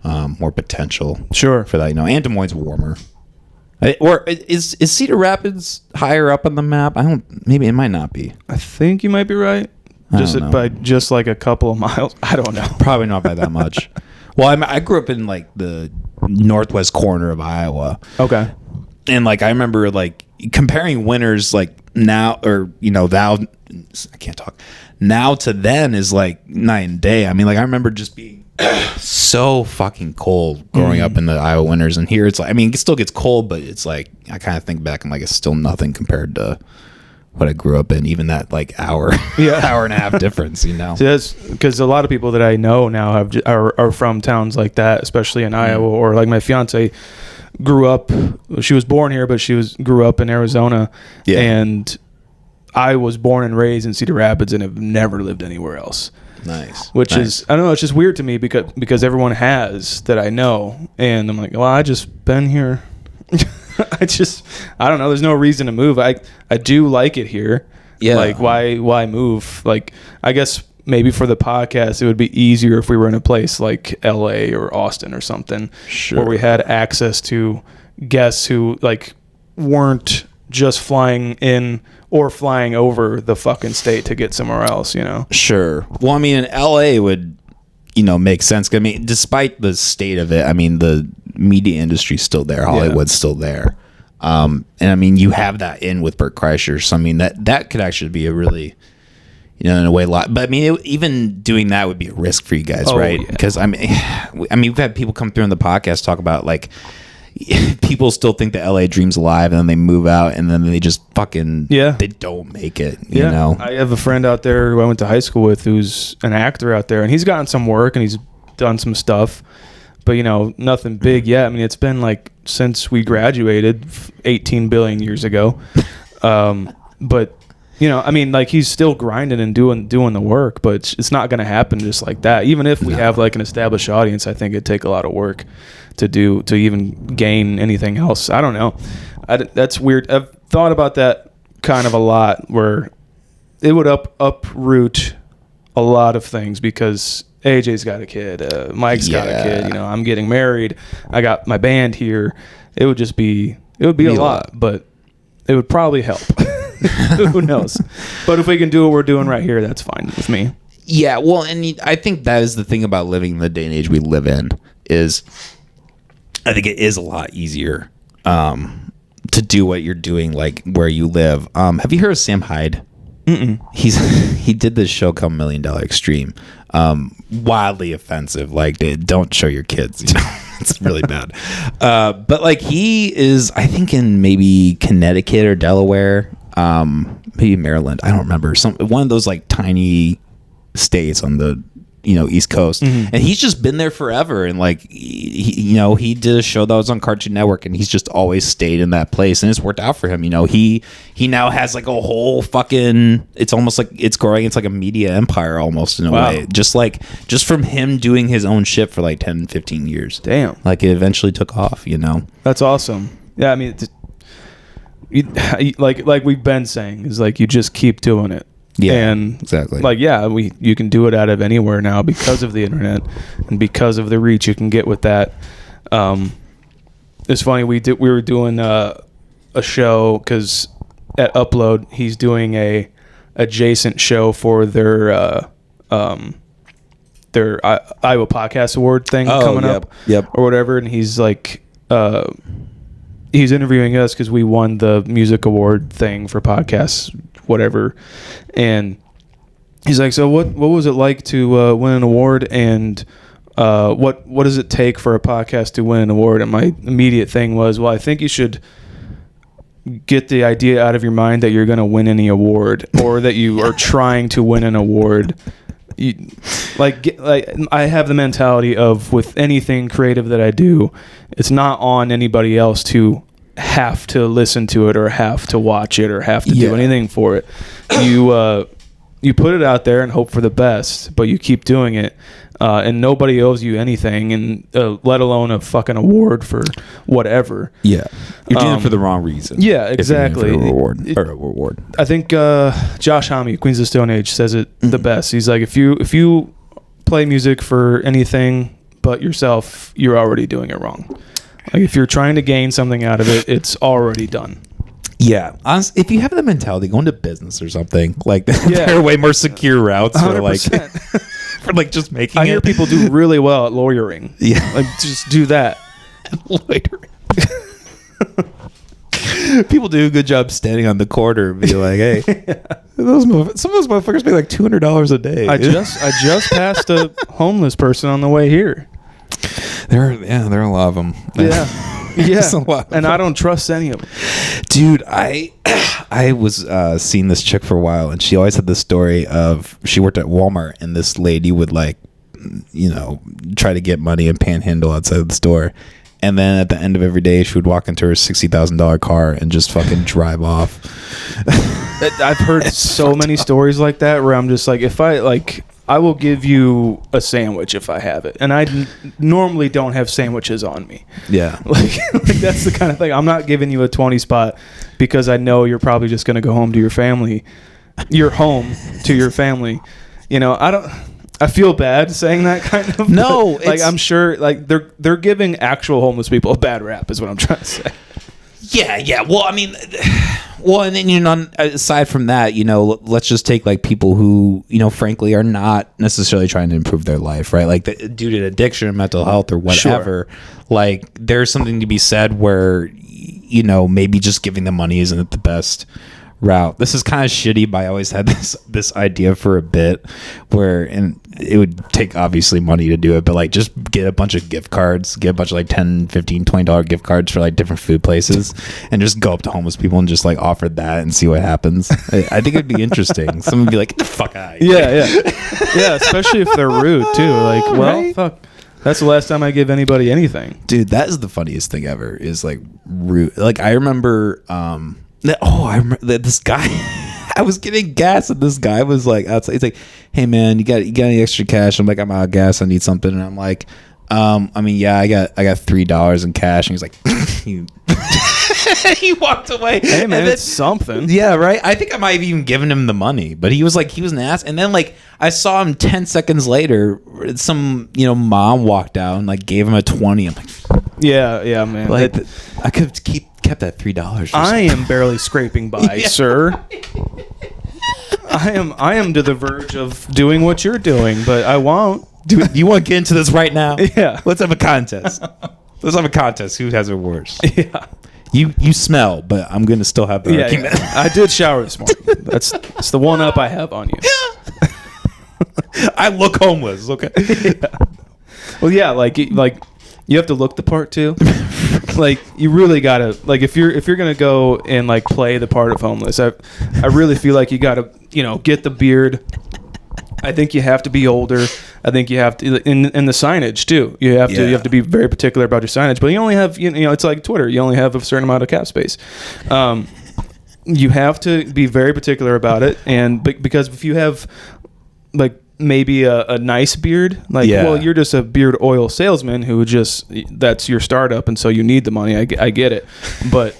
potential, Sure, for that, you know. And Des Moines is warmer. Or is Cedar Rapids higher up on the map? Maybe it might not be. I think you might be right. By just like a couple of miles. I don't know. Probably not by that much. Well, I grew up in like the northwest corner of Iowa. Okay. And like I remember like comparing winters like now, or you know, I can't talk. Now to then is like night and day. I mean, like I remember just being so fucking cold growing up in the Iowa winters, and here it's like, I mean, it still gets cold, but it's like I kind of think back and like it's still nothing compared to what I grew up in, even that like hour and a half difference, you know. So that's because a lot of people that I know now are from towns like that, especially in Iowa, or like my fiance grew up. She was born here, but grew up in Arizona, and I was born and raised in Cedar Rapids and have never lived anywhere else. Nice. Which is, I don't know, it's just weird to me because everyone has that I know, and I'm like, well, I just been here. I don't know. There's no reason to move. I do like it here. Yeah. Like why move? Like I guess maybe for the podcast it would be easier if we were in a place like LA or Austin or something, where we had access to guests who like weren't just flying in or flying over the fucking state to get somewhere else, you know? Sure. Well, I mean, in LA would, you know, make sense. I mean, despite the state of it, I mean, the media industry's still there. Hollywood's still there. And I mean, you have that in with Bert Kreischer. So, I mean, that could actually be a really, you know, in a way, a lot. But I mean, even doing that would be a risk for you guys, right? Because I mean, we've had people come through on the podcast talk about like, people still think the LA dream's alive, and then they move out, and then they just fucking they don't make it. You know, I have a friend out there who I went to high school with who's an actor out there, and he's gotten some work and he's done some stuff, but you know, nothing big yet. I mean, it's been like since we graduated 18 billion years ago, but you know, I mean, like he's still grinding and doing the work, but it's not going to happen just like that. Even if we have like an established audience, I think it'd take a lot of work to even gain anything else. I don't know. That's weird. I've thought about that kind of a lot, where it would uproot a lot of things, because AJ's got a kid, Mike's got a kid, you know, I'm getting married, I got my band here. It would be a lot, but it would probably help. Who knows? But if we can do what we're doing right here, that's fine with me. Yeah, well, and I think that is the thing about living in the day and age we live in, is I think it is a lot easier to do what you're doing, like where you live. Have you heard of Sam Hyde? He did this show called $1 Million Extreme. Wildly offensive. Like, don't show your kids. You know? It's really bad. But like, he is, I think, in maybe Connecticut or Delaware, maybe Maryland. I don't remember. One of those like tiny states on the, you know, East Coast, and he's just been there forever. And like, he did a show that was on Cartoon Network, and he's just always stayed in that place, and it's worked out for him. You know, he now has like a whole fucking, it's almost like it's growing. It's like a media empire almost in a way, just from him doing his own shit for like 10, 15 years. Damn. Like it eventually took off, you know? That's awesome. Yeah. I mean, like we've been saying, is like, you just keep doing it. Yeah, and exactly. Like, you can do it out of anywhere now because of the internet and because of the reach you can get with that. It's funny, we were doing a show, because at Upload he's doing a adjacent show for their Iowa Podcast Award thing coming up, or whatever, and he's like he's interviewing us because we won the music award thing for podcasts, whatever. And he's like, so what was it like to win an award, and what does it take for a podcast to win an award? And my immediate thing was, well, I think you should get the idea out of your mind that you're going to win any award, or that you are trying to win an award. Like I have the mentality of, with anything creative that I do, it's not on anybody else to have to listen to it or have to watch it or have to do anything for it. You put it out there and hope for the best, but you keep doing it, and nobody owes you anything, and let alone a fucking award for whatever. Yeah, you're doing it for the wrong reason. Yeah, exactly. For a reward. I think Josh Homme, Queens of Stone Age, says it the best. He's like, if you play music for anything but yourself, you're already doing it wrong. Like, if you're trying to gain something out of it, it's already done. Yeah, honestly, if you have the mentality, go into business or something, like there are way more secure routes for like for like just making. I hear people do really well at lawyering. Yeah, like just do that. Loitering. People do a good job standing on the corner and be like, "Hey, some of those motherfuckers make like $200 a day." I just passed a homeless person on the way here. There are a lot of them. Yeah, and I don't trust any of them. Dude, I was seeing this chick for a while, and she always had this story of, she worked at Walmart, and this lady would, like, you know, try to get money and panhandle outside of the store, and then at the end of every day she would walk into her $60,000 car and just fucking drive off. I've heard so many stories like that where I'm just like, I will give you a sandwich if I have it. And I normally don't have sandwiches on me. Yeah. Like that's the kind of thing. I'm not giving you a 20 spot because I know you're probably just going to go home to your family. You're home to your family. You know, I feel bad saying that kind of. No. Like, I'm sure like they're giving actual homeless people a bad rap is what I'm trying to say. Yeah. Well, I mean, and then, you know, aside from that, you know, let's just take like people who, you know, frankly are not necessarily trying to improve their life, right? Like due to addiction or mental health or whatever. Sure. Like there's something to be said where, you know, maybe just giving them money isn't the best route. This is kind of shitty, but I always had this idea for a bit where, and it would take obviously money to do it, but like just get a bunch of gift cards, get a bunch of like $10, $15, $20 gift cards for like different food places, and just go up to homeless people and just like offer that and see what happens. I think it'd be interesting. Someone would be like, get the fuck out of here. Yeah, especially if they're rude too. Like, well, right? Fuck. That's the last time I give anybody anything. Dude, that is the funniest thing ever, is like rude. Like I remember I remember this guy. I was getting gas, and this guy was like outside. He's like, "Hey man, you got any extra cash?" I'm like, "I'm out of gas. I need something." And I'm like, I mean, yeah, I got $3 in cash. And he's like, he walked away. Hey man, it's something. Yeah, right. I think I might have even given him the money, but he was an ass. And then like I saw him 10 seconds later. Some, you know, mom walked out and like gave him a 20. I'm like, yeah, man. Like I could have kept that $3. I am barely scraping by, sir. I am to the verge of doing what you're doing, but I won't. Do you want to get into this right now? Yeah. Let's have a contest. Let's have a contest. Who has it worse? Yeah. You smell, but I'm gonna still have the argument. Yeah. I did shower this morning. That's the one up I have on you. I look homeless. Okay. Yeah. Well, yeah, like you have to look the part too. Like you really gotta, like if you're gonna go and like play the part of homeless, I really feel like you gotta, you know, get the beard. I think you have to be older. I think you have to in the signage too. You have to be very particular about your signage. But you only have, you know, it's like Twitter. You only have a certain amount of cap space. You have to be very particular about it, and because if you have like maybe a nice beard, like, well, you're just a beard oil salesman who just, that's your startup, and so you need the money. I get it, but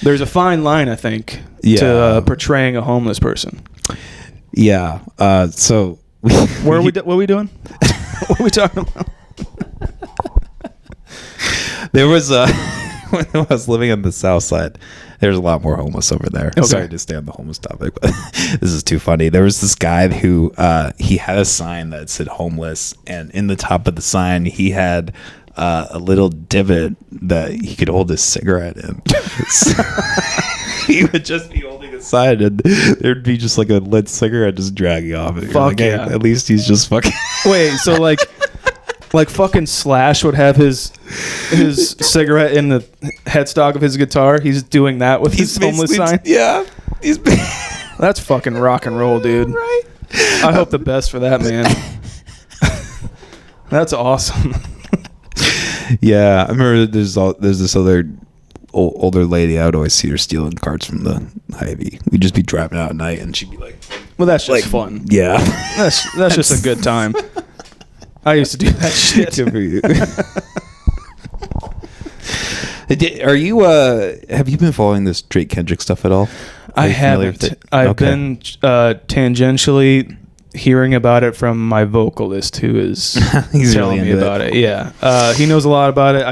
there's a fine line, I think, to portraying a homeless person. Yeah. So what are we doing? What are we talking about? There was when I was living on the south side, there's a lot more homeless over there. Okay. Sorry to stay on the homeless topic, but this is too funny. There was this guy who he had a sign that said homeless, and in the top of the sign he had a little divot that he could hold his cigarette in. He would just be holding it side, and there'd be just like a lit cigarette just dragging off. And Fuck like, hey, yeah. at least he's just fucking. Wait, so like fucking Slash would have his cigarette in the headstock of his guitar. He's doing that with his homeless sign. Yeah, he's. That's fucking rock and roll, dude. Right. I hope the best for that man. That's awesome. Yeah, I remember there's this other older lady. I would always see her stealing carts from the Hy-Vee. We'd just be driving out at night, and she'd be like, Well, that's just fun. "Yeah, That's just a good time. I used to do that shit. good for you." Are you? Have you been following this Drake Kendrick stuff at all? I haven't. I've been tangentially hearing about it from my vocalist, who is He's telling really me about it. Yeah, he knows a lot about it.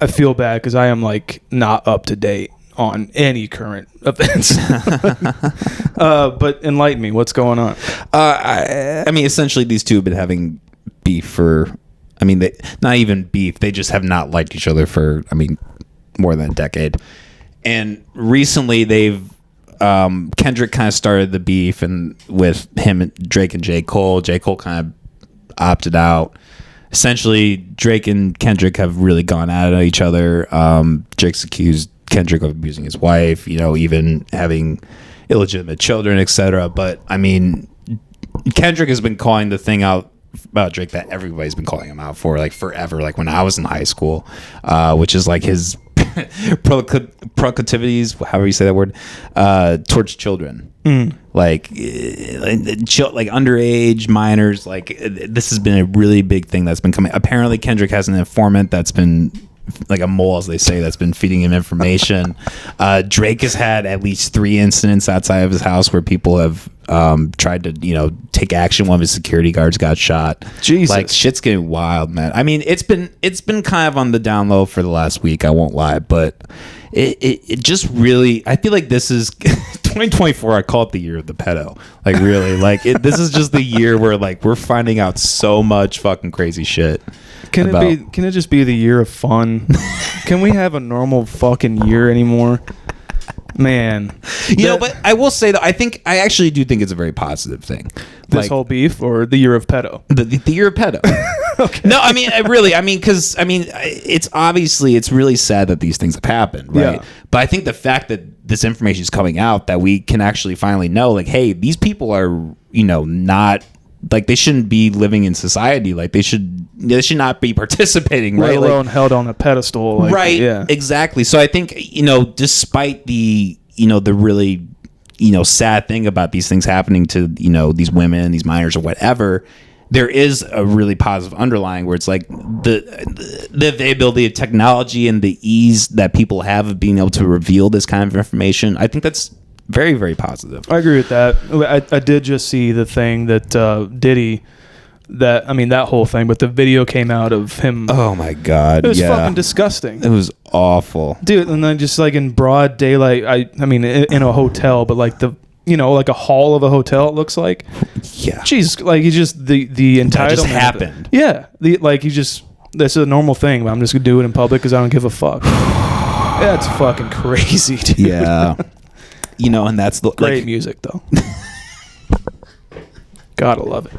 I feel bad because I am like not up to date on any current events. But enlighten me. What's going on? I mean, essentially, these two have been having beef for. I mean, they not even beef. They just have not liked each other for. I mean, more than a decade. And recently, they've Kendrick kind of started the beef, and with him, Drake and J. Cole. J. Cole kind of opted out. Essentially, Drake and Kendrick have really gone at each other. Drake's accused Kendrick of abusing his wife, even having illegitimate children, etc. But I mean, Kendrick has been calling the thing out about Drake that everybody's been calling him out for, like forever. Like when I was in high school, which is like his proclivities, however you say that word, towards children. Like underage minors. Like this has been a really big thing that's been coming. Apparently Kendrick has an informant that's been like a mole, as they say, that's been feeding him information. Drake has had at least 3 incidents outside of his house where people have tried to take action. One of his security guards got shot. Jesus. Like shit's getting wild, man. I mean, it's been kind of on the down low for the last week, I won't lie, but it just really, I feel like this is 2024. I call it the year of the pedo. Like really, like this is just the year where like we're finding out so much fucking crazy shit. Can it just be the year of fun? Can we have a normal fucking year anymore? Man. But I will say that I actually do think it's a very positive thing. This whole beef or the year of pedo? The year of pedo. Okay. No, I mean, because it's really sad that these things have happened, right? Yeah. But I think the fact that this information is coming out, that we can actually finally know, like, hey, these people are, not, like, they shouldn't be living in society. Like, they should not be participating, right? Let alone held on a pedestal. Like, right. Yeah. Exactly. So I think, despite the, the really, sad thing about these things happening to, these women, these minors or whatever, there is a really positive underlying where it's like the availability of technology and the ease that people have of being able to reveal this kind of information. I think that's very, very positive. I agree with that. I did just see the thing that Diddy, that whole thing, but the video came out of him. Oh my God. It was fucking disgusting. It was awful. Dude, and then just like in broad daylight, in a hotel, but like like a hall of a hotel, it looks like. Yeah. Jeez, like he just the entitlement. That just happened. Yeah. That's a normal thing, but I'm just gonna do it in public because I don't give a fuck. That's fucking crazy, dude. Yeah. And that's the great music though. Gotta love it.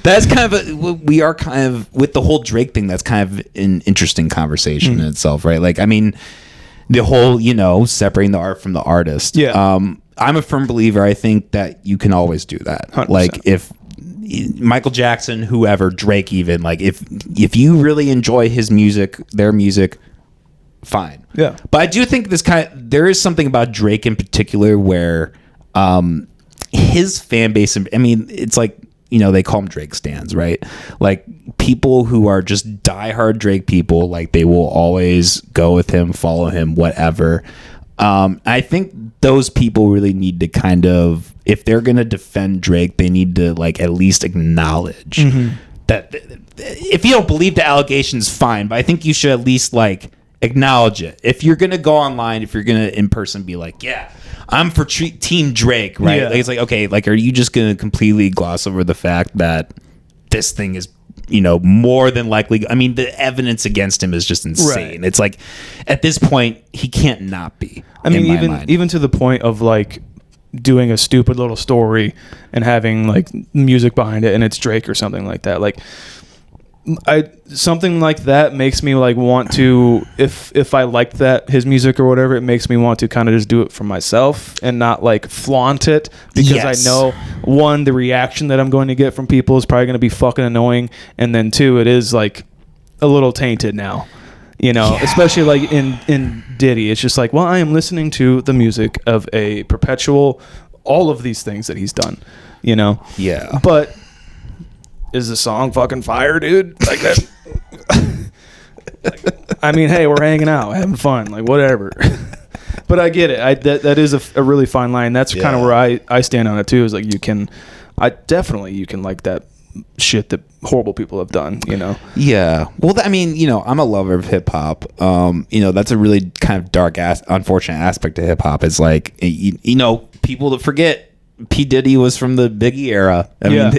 That's kind of we are kind of with the whole Drake thing. That's kind of an interesting conversation in itself, right? Like, I mean, the whole separating the art from the artist. Yeah. I'm a firm believer. I think that you can always do that. 100%. Like if Michael Jackson, whoever, Drake, even like if you really enjoy his music, their music, fine. Yeah. But I do think there is something about Drake in particular where his fan base. I mean, it's like. They call them Drake stans, right? Like people who are just diehard Drake people, like they will always go with him, follow him, whatever. I think those people really need to kind of, if they're going to defend Drake, they need to like at least acknowledge that if you don't believe the allegations, fine. But I think you should at least like acknowledge it. If you're going to go online, if you're going to in person be like, yeah, I'm for Team Drake, right? Yeah. Like, it's like, okay, like, are you just going to completely gloss over the fact that this thing is more than likely. I mean, the evidence against him is just insane. Right. It's like at this point he can't not be. I mean, even to the point of like doing a stupid little story and having like music behind it and it's Drake or something like that. Like something like that makes me like want to, if I liked that, his music or whatever, it makes me want to kind of just do it for myself and not like flaunt it, because Yes. I know, one, the reaction that I'm going to get from people is probably going to be fucking annoying, and then two, it is like a little tainted now, especially like in Diddy. It's just like, well, I am listening to the music of a perpetual, all of these things that he's done, Yeah. but is the song fucking fire, dude? Like that. I mean, hey, we're hanging out, having fun, like whatever. But I get it. That is a really fine line. That's kind of where I stand on it too. Is like you can like that shit that horrible people have done. Yeah. Well, I mean, I'm a lover of hip hop. That's a really kind of dark unfortunate aspect of hip hop. Is like people to forget. P. Diddy was from the Biggie era. I mean,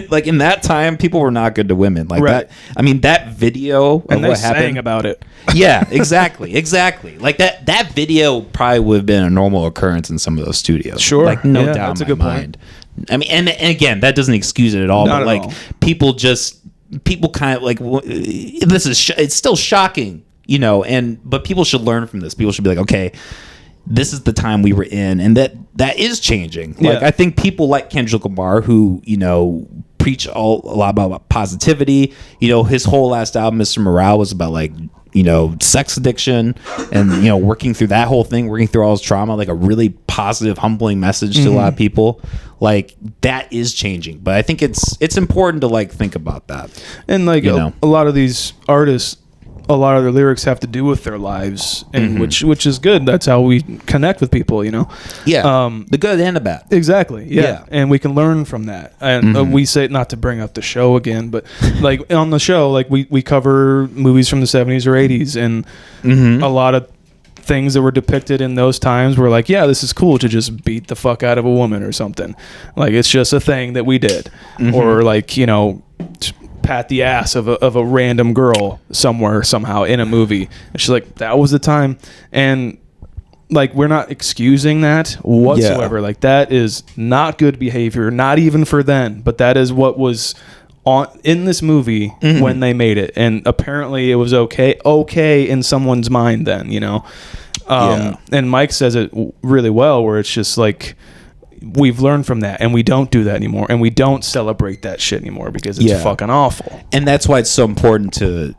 like in that time, people were not good to women. Like that. I mean, that video of and what they happened sang about it. Yeah, exactly. Like that video probably would have been a normal occurrence in some of those studios. Sure. Like no Yeah, doubt that's in a my good mind. I mean, and again, that doesn't excuse it at all. Not but at like all. people kind of like this is it's still shocking, but people should learn from this. People should be like, okay, this is the time we were in, and that is changing. Like I think people like Kendrick Lamar, who preach a lot about positivity. His whole last album, Mr. Morale, was about like sex addiction and working through that whole thing, working through all his trauma, like a really positive, humbling message to a lot of people. Like that is changing, but I think it's important to like think about that. And like a lot of these artists, a lot of their lyrics have to do with their lives, and which is good. That's how we connect with people, Yeah. The good and the bad. Exactly. Yeah. And we can learn from that. And we say, not to bring up the show again, but like on the show, like we cover movies from the 70s or 80s, and a lot of things that were depicted in those times were like, yeah, this is cool to just beat the fuck out of a woman or something. Like it's just a thing that we did. Or like, pat the ass of a random girl somewhere somehow in a movie. And she's like, that was the time. And like, we're not excusing that whatsoever. Yeah. Like that is not good behavior, not even for then, but that is what was on in this movie when they made it. And apparently it was okay in someone's mind then, and Mike says it really well, where it's just like, we've learned from that, and we don't do that anymore, and we don't celebrate that shit anymore because it's fucking awful. And that's why it's so important to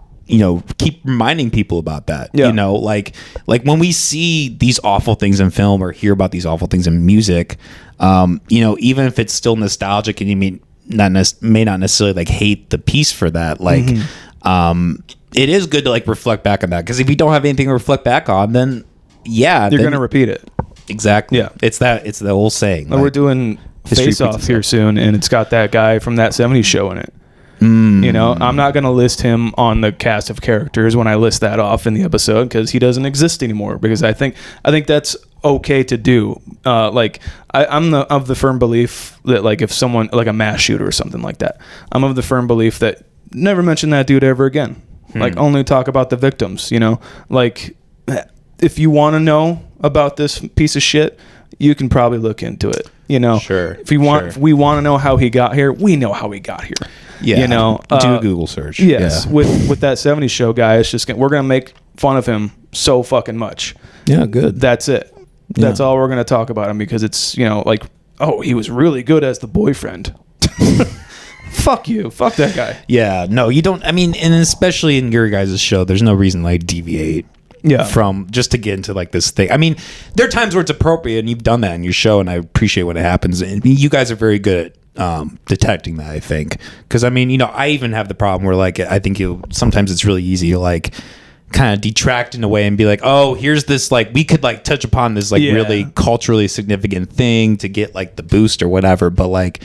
keep reminding people about that. Like when we see these awful things in film or hear about these awful things in music, even if it's still nostalgic and you may not necessarily like hate the piece for that, like it is good to like reflect back on that, because if you don't have anything to reflect back on, then you're gonna repeat it. Exactly. Yeah. It's the whole saying. Like, we're doing Face Off here soon, and it's got that guy from That 70s Show in it. I'm not going to list him on the cast of characters when I list that off in the episode, because he doesn't exist anymore, because I think that's okay to do. I'm of the firm belief that like if someone like a mass shooter or something like that, I'm of the firm belief that never mention that dude ever again. Like only talk about the victims, like if you want to know about this piece of shit, you can probably look into it. Sure. If we want to know how he got here, we know how he got here. Yeah. Do a Google search. Yes. Yeah. With that 70s Show guy, it's just we're gonna make fun of him so fucking much. Yeah. Good. That's it. That's all we're gonna talk about him, because it's like, oh, he was really good as the boyfriend. Fuck you. Fuck that guy. Yeah. No, you don't. I mean, and especially in your guys' show, there's no reason to like deviate. From just to get into like this thing. I mean, there are times where it's appropriate, and you've done that in your show, and I appreciate when it happens. And you guys are very good at detecting that, I think. Because I mean, I even have the problem where like I think sometimes it's really easy to like kind of detract in a way and be like, oh, here's this like we could like touch upon this like really culturally significant thing to get like the boost or whatever. But like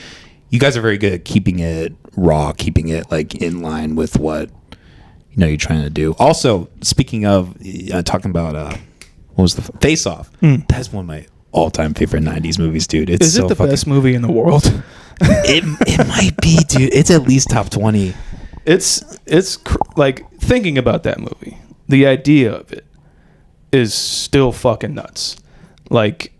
you guys are very good at keeping it raw, keeping it like in line with what you're trying to do. Also, speaking of talking about what was the Face Off? That's one of my all-time favorite 90s movies, dude. It's Is it the best movie in the world? It might be, dude. It's at least top 20. like thinking about that movie. The idea of it is still fucking nuts. Like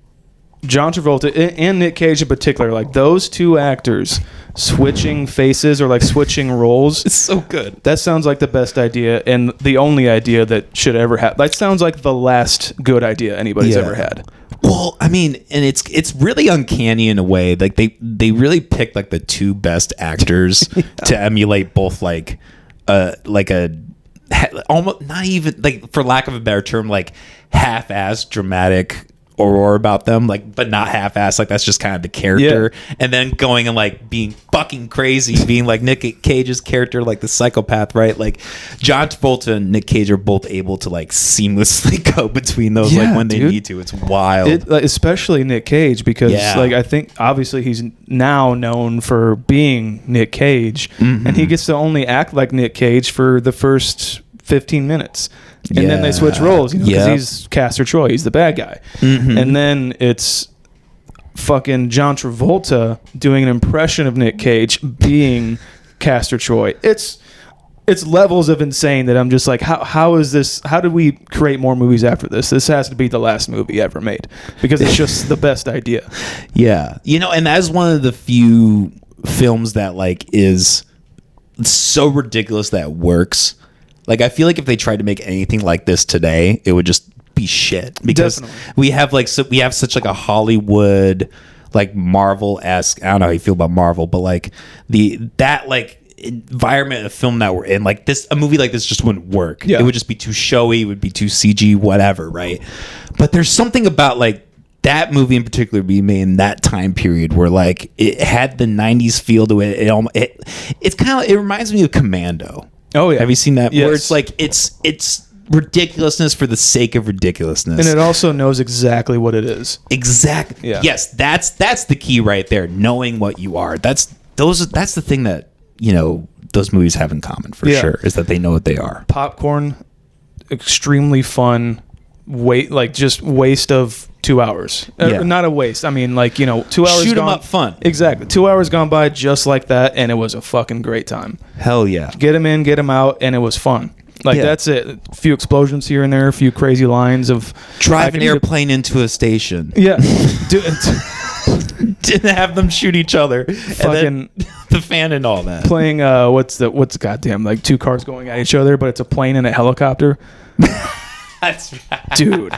John Travolta and Nick Cage in particular, like those two actors switching faces or like switching roles. It's so good. That sounds like the best idea and the only idea that should ever happen. That sounds like the last good idea anybody's ever had. Well, I mean, and it's really uncanny in a way. Like they really picked like the two best actors to emulate both like a almost not even like, for lack of a better term, like half-assed dramatic or about them, like, but not half-assed, like that's just kind of the character. And then going and like being fucking crazy, being like Nick Cage's character, like the psychopath, right? Like John Travolta and Nick Cage are both able to like seamlessly go between those, like when they need to. It's wild. Especially Nick Cage, because like I think obviously he's now known for being Nick Cage, and he gets to only act like Nick Cage for the first 15 minutes. And then they switch roles, you know, because he's Castor Troy, he's the bad guy. And then it's fucking John Travolta doing an impression of Nick Cage being Castor Troy. It's levels of insane that I'm just like, how is this? How did we create more movies after this? This has to be the last movie ever made, because it's just the best idea. Yeah, you know, and that's one of the few films that like is so ridiculous that works. Like, I feel like if they tried to make anything like this today, it would just be shit, because we have such like a Hollywood, like Marvel-esque, I don't know how you feel about Marvel, but like that like environment of film that we're in, like this, a movie like this just wouldn't work. It would just be too showy, it would be too CG, whatever, right? But there's something about like that movie in particular being made in that time period where like it had the 90s feel to it. It's kind of, it reminds me of Commando. Oh yeah, have you seen that? Yes. Where it's like it's ridiculousness for the sake of ridiculousness, and it also knows exactly what it is. Exactly. Yeah. Yes, that's the key right there. Knowing what you are. That's the thing that, you know, those movies have in common for sure, is that they know what they are. Popcorn, extremely fun. Just waste of 2 hours. Not a waste. I mean, like, you know, 2 hours. Shoot 'em up fun. Exactly. 2 hours gone by just like that, and it was a fucking great time. Hell yeah. Get them in, get them out, and it was fun. Like, that's it. A few explosions here and there, a few crazy lines of drive an airplane into a station. Yeah. Didn't have them shoot each other. Fucking and then the fan and all that. Playing what's goddamn, like two cars going at each other, but it's a plane and a helicopter. That's right. Dude.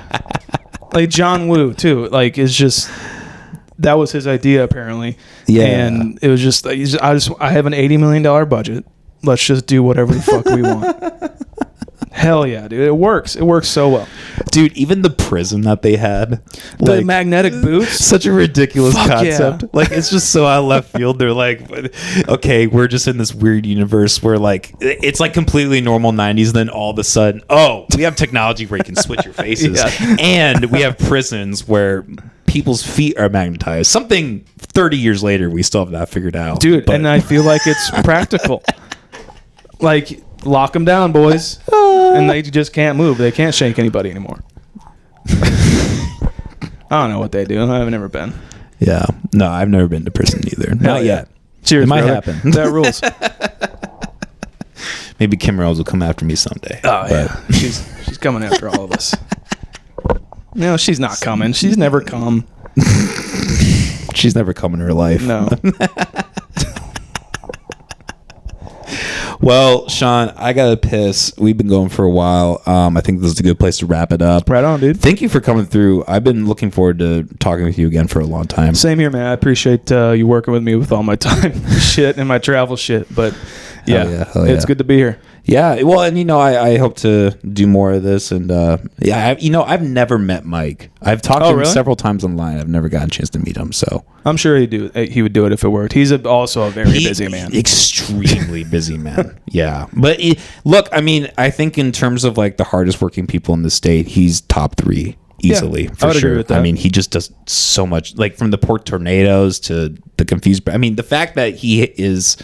Like John Woo too. Like, it's just, that was his idea apparently. Yeah. And it was just, I have an $80 million budget. Let's just do whatever the fuck we want. Hell yeah, dude. It works. It works so well. Dude, even the prison that they had. The like, magnetic boots. Such a ridiculous concept. Yeah. Like, it's just so out of left field. They're like, okay, we're just in this weird universe where, like, it's like completely normal 90s. Then all of a sudden, oh, we have technology where you can switch your faces. And we have prisons where people's feet are magnetized. Something 30 years later, we still have not figured out. Dude, and I feel like it's practical. Like, lock them down, boys. And they just can't move. They can't shake anybody anymore. I don't know what they do. I've never been. Yeah. No, I've never been to prison either. Not yet. Cheers, it might brother. happen. That rules. Maybe Kim Rose will come after me someday. Oh, yeah. She's coming after all of us. No, she's not coming. She's never come. She's never come in her life. No. Well, Sean, I gotta piss. We've been going for a while. I think this is a good place to wrap it up. Right on, dude. Thank you for coming through. I've been looking forward to talking with you again for a long time. Same here, man. I appreciate you working with me with all my time shit and my travel shit. But yeah, it's good to be here. Yeah, well, and you know, I hope to do more of this, and I've never met Mike. I've talked to him several times online. I've never gotten a chance to meet him, so I'm sure he would do it if it worked. He's also a very busy man, extremely busy man. Yeah, but look, I mean, I think in terms of like the hardest working people in the state, he's top 3 easily for sure. Agree with that. I mean, he just does so much, like from the pork tornadoes to the confused. I mean, the fact that he is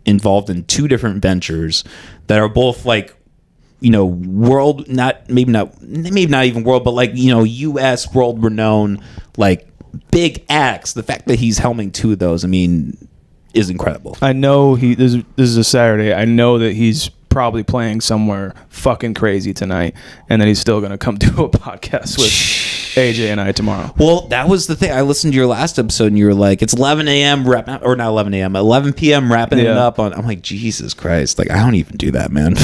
involved in 2 different ventures that are both like, you know, maybe not even world, but like, you know, US world renowned, like big acts. The fact that he's helming 2 of those, I mean, is incredible. I know this is a Saturday. I know that he's probably playing somewhere fucking crazy tonight, and then he's still gonna come do a podcast with AJ and I tomorrow. Well, that was the thing. I listened to your last episode, and you were like, "It's 11 a.m. or not 11 a.m. 11 p.m. wrapping it up." I'm like, Jesus Christ! Like, I don't even do that, man.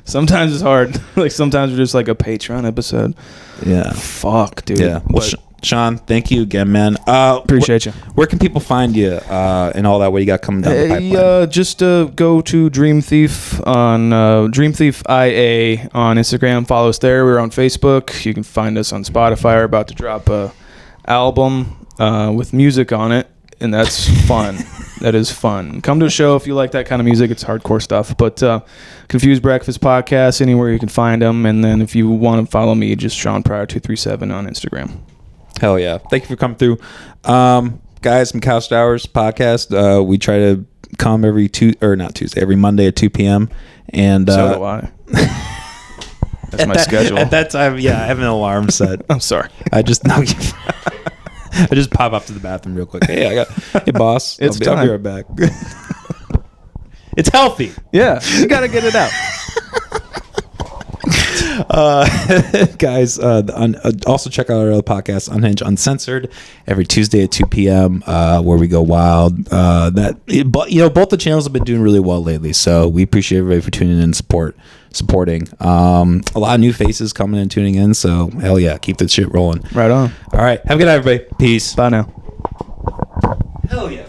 Sometimes it's hard. Like sometimes we're just like a Patreon episode. Yeah. Fuck, dude. Yeah. Well, Sean, thank you again, man. Appreciate you. Where can people find you and all that? What you got coming down the pipeline? Just go to Dreamthief on Dreamthief IA on Instagram. Follow us there. We're on Facebook. You can find us on Spotify. We're about to drop a album with music on it, and that's fun. That is fun. Come to a show if you like that kind of music. It's hardcore stuff. But Confused Breakfast Podcast, anywhere you can find them. And then if you want to follow me, just Sean Pryor 237 on Instagram. Hell yeah. Thank you for coming through. Guys, from Couch Hours Podcast, we try to come every Monday at 2 p.m. And So do I. That's my schedule. At that time, yeah, I have an alarm set. I'm sorry. I just pop up to the bathroom real quick. Hey, boss. It's I'll be time. right back. It's healthy. Yeah, you got to get it out. Guys, also check out our other podcast, Unhinged Uncensored, every Tuesday at 2 p.m. Where we go wild. But both the channels have been doing really well lately, so we appreciate everybody for tuning in and supporting. A lot of new faces coming and tuning in, so hell yeah, keep that shit rolling. Right on. All right, have a good night, everybody. Peace. Bye now. Hell yeah.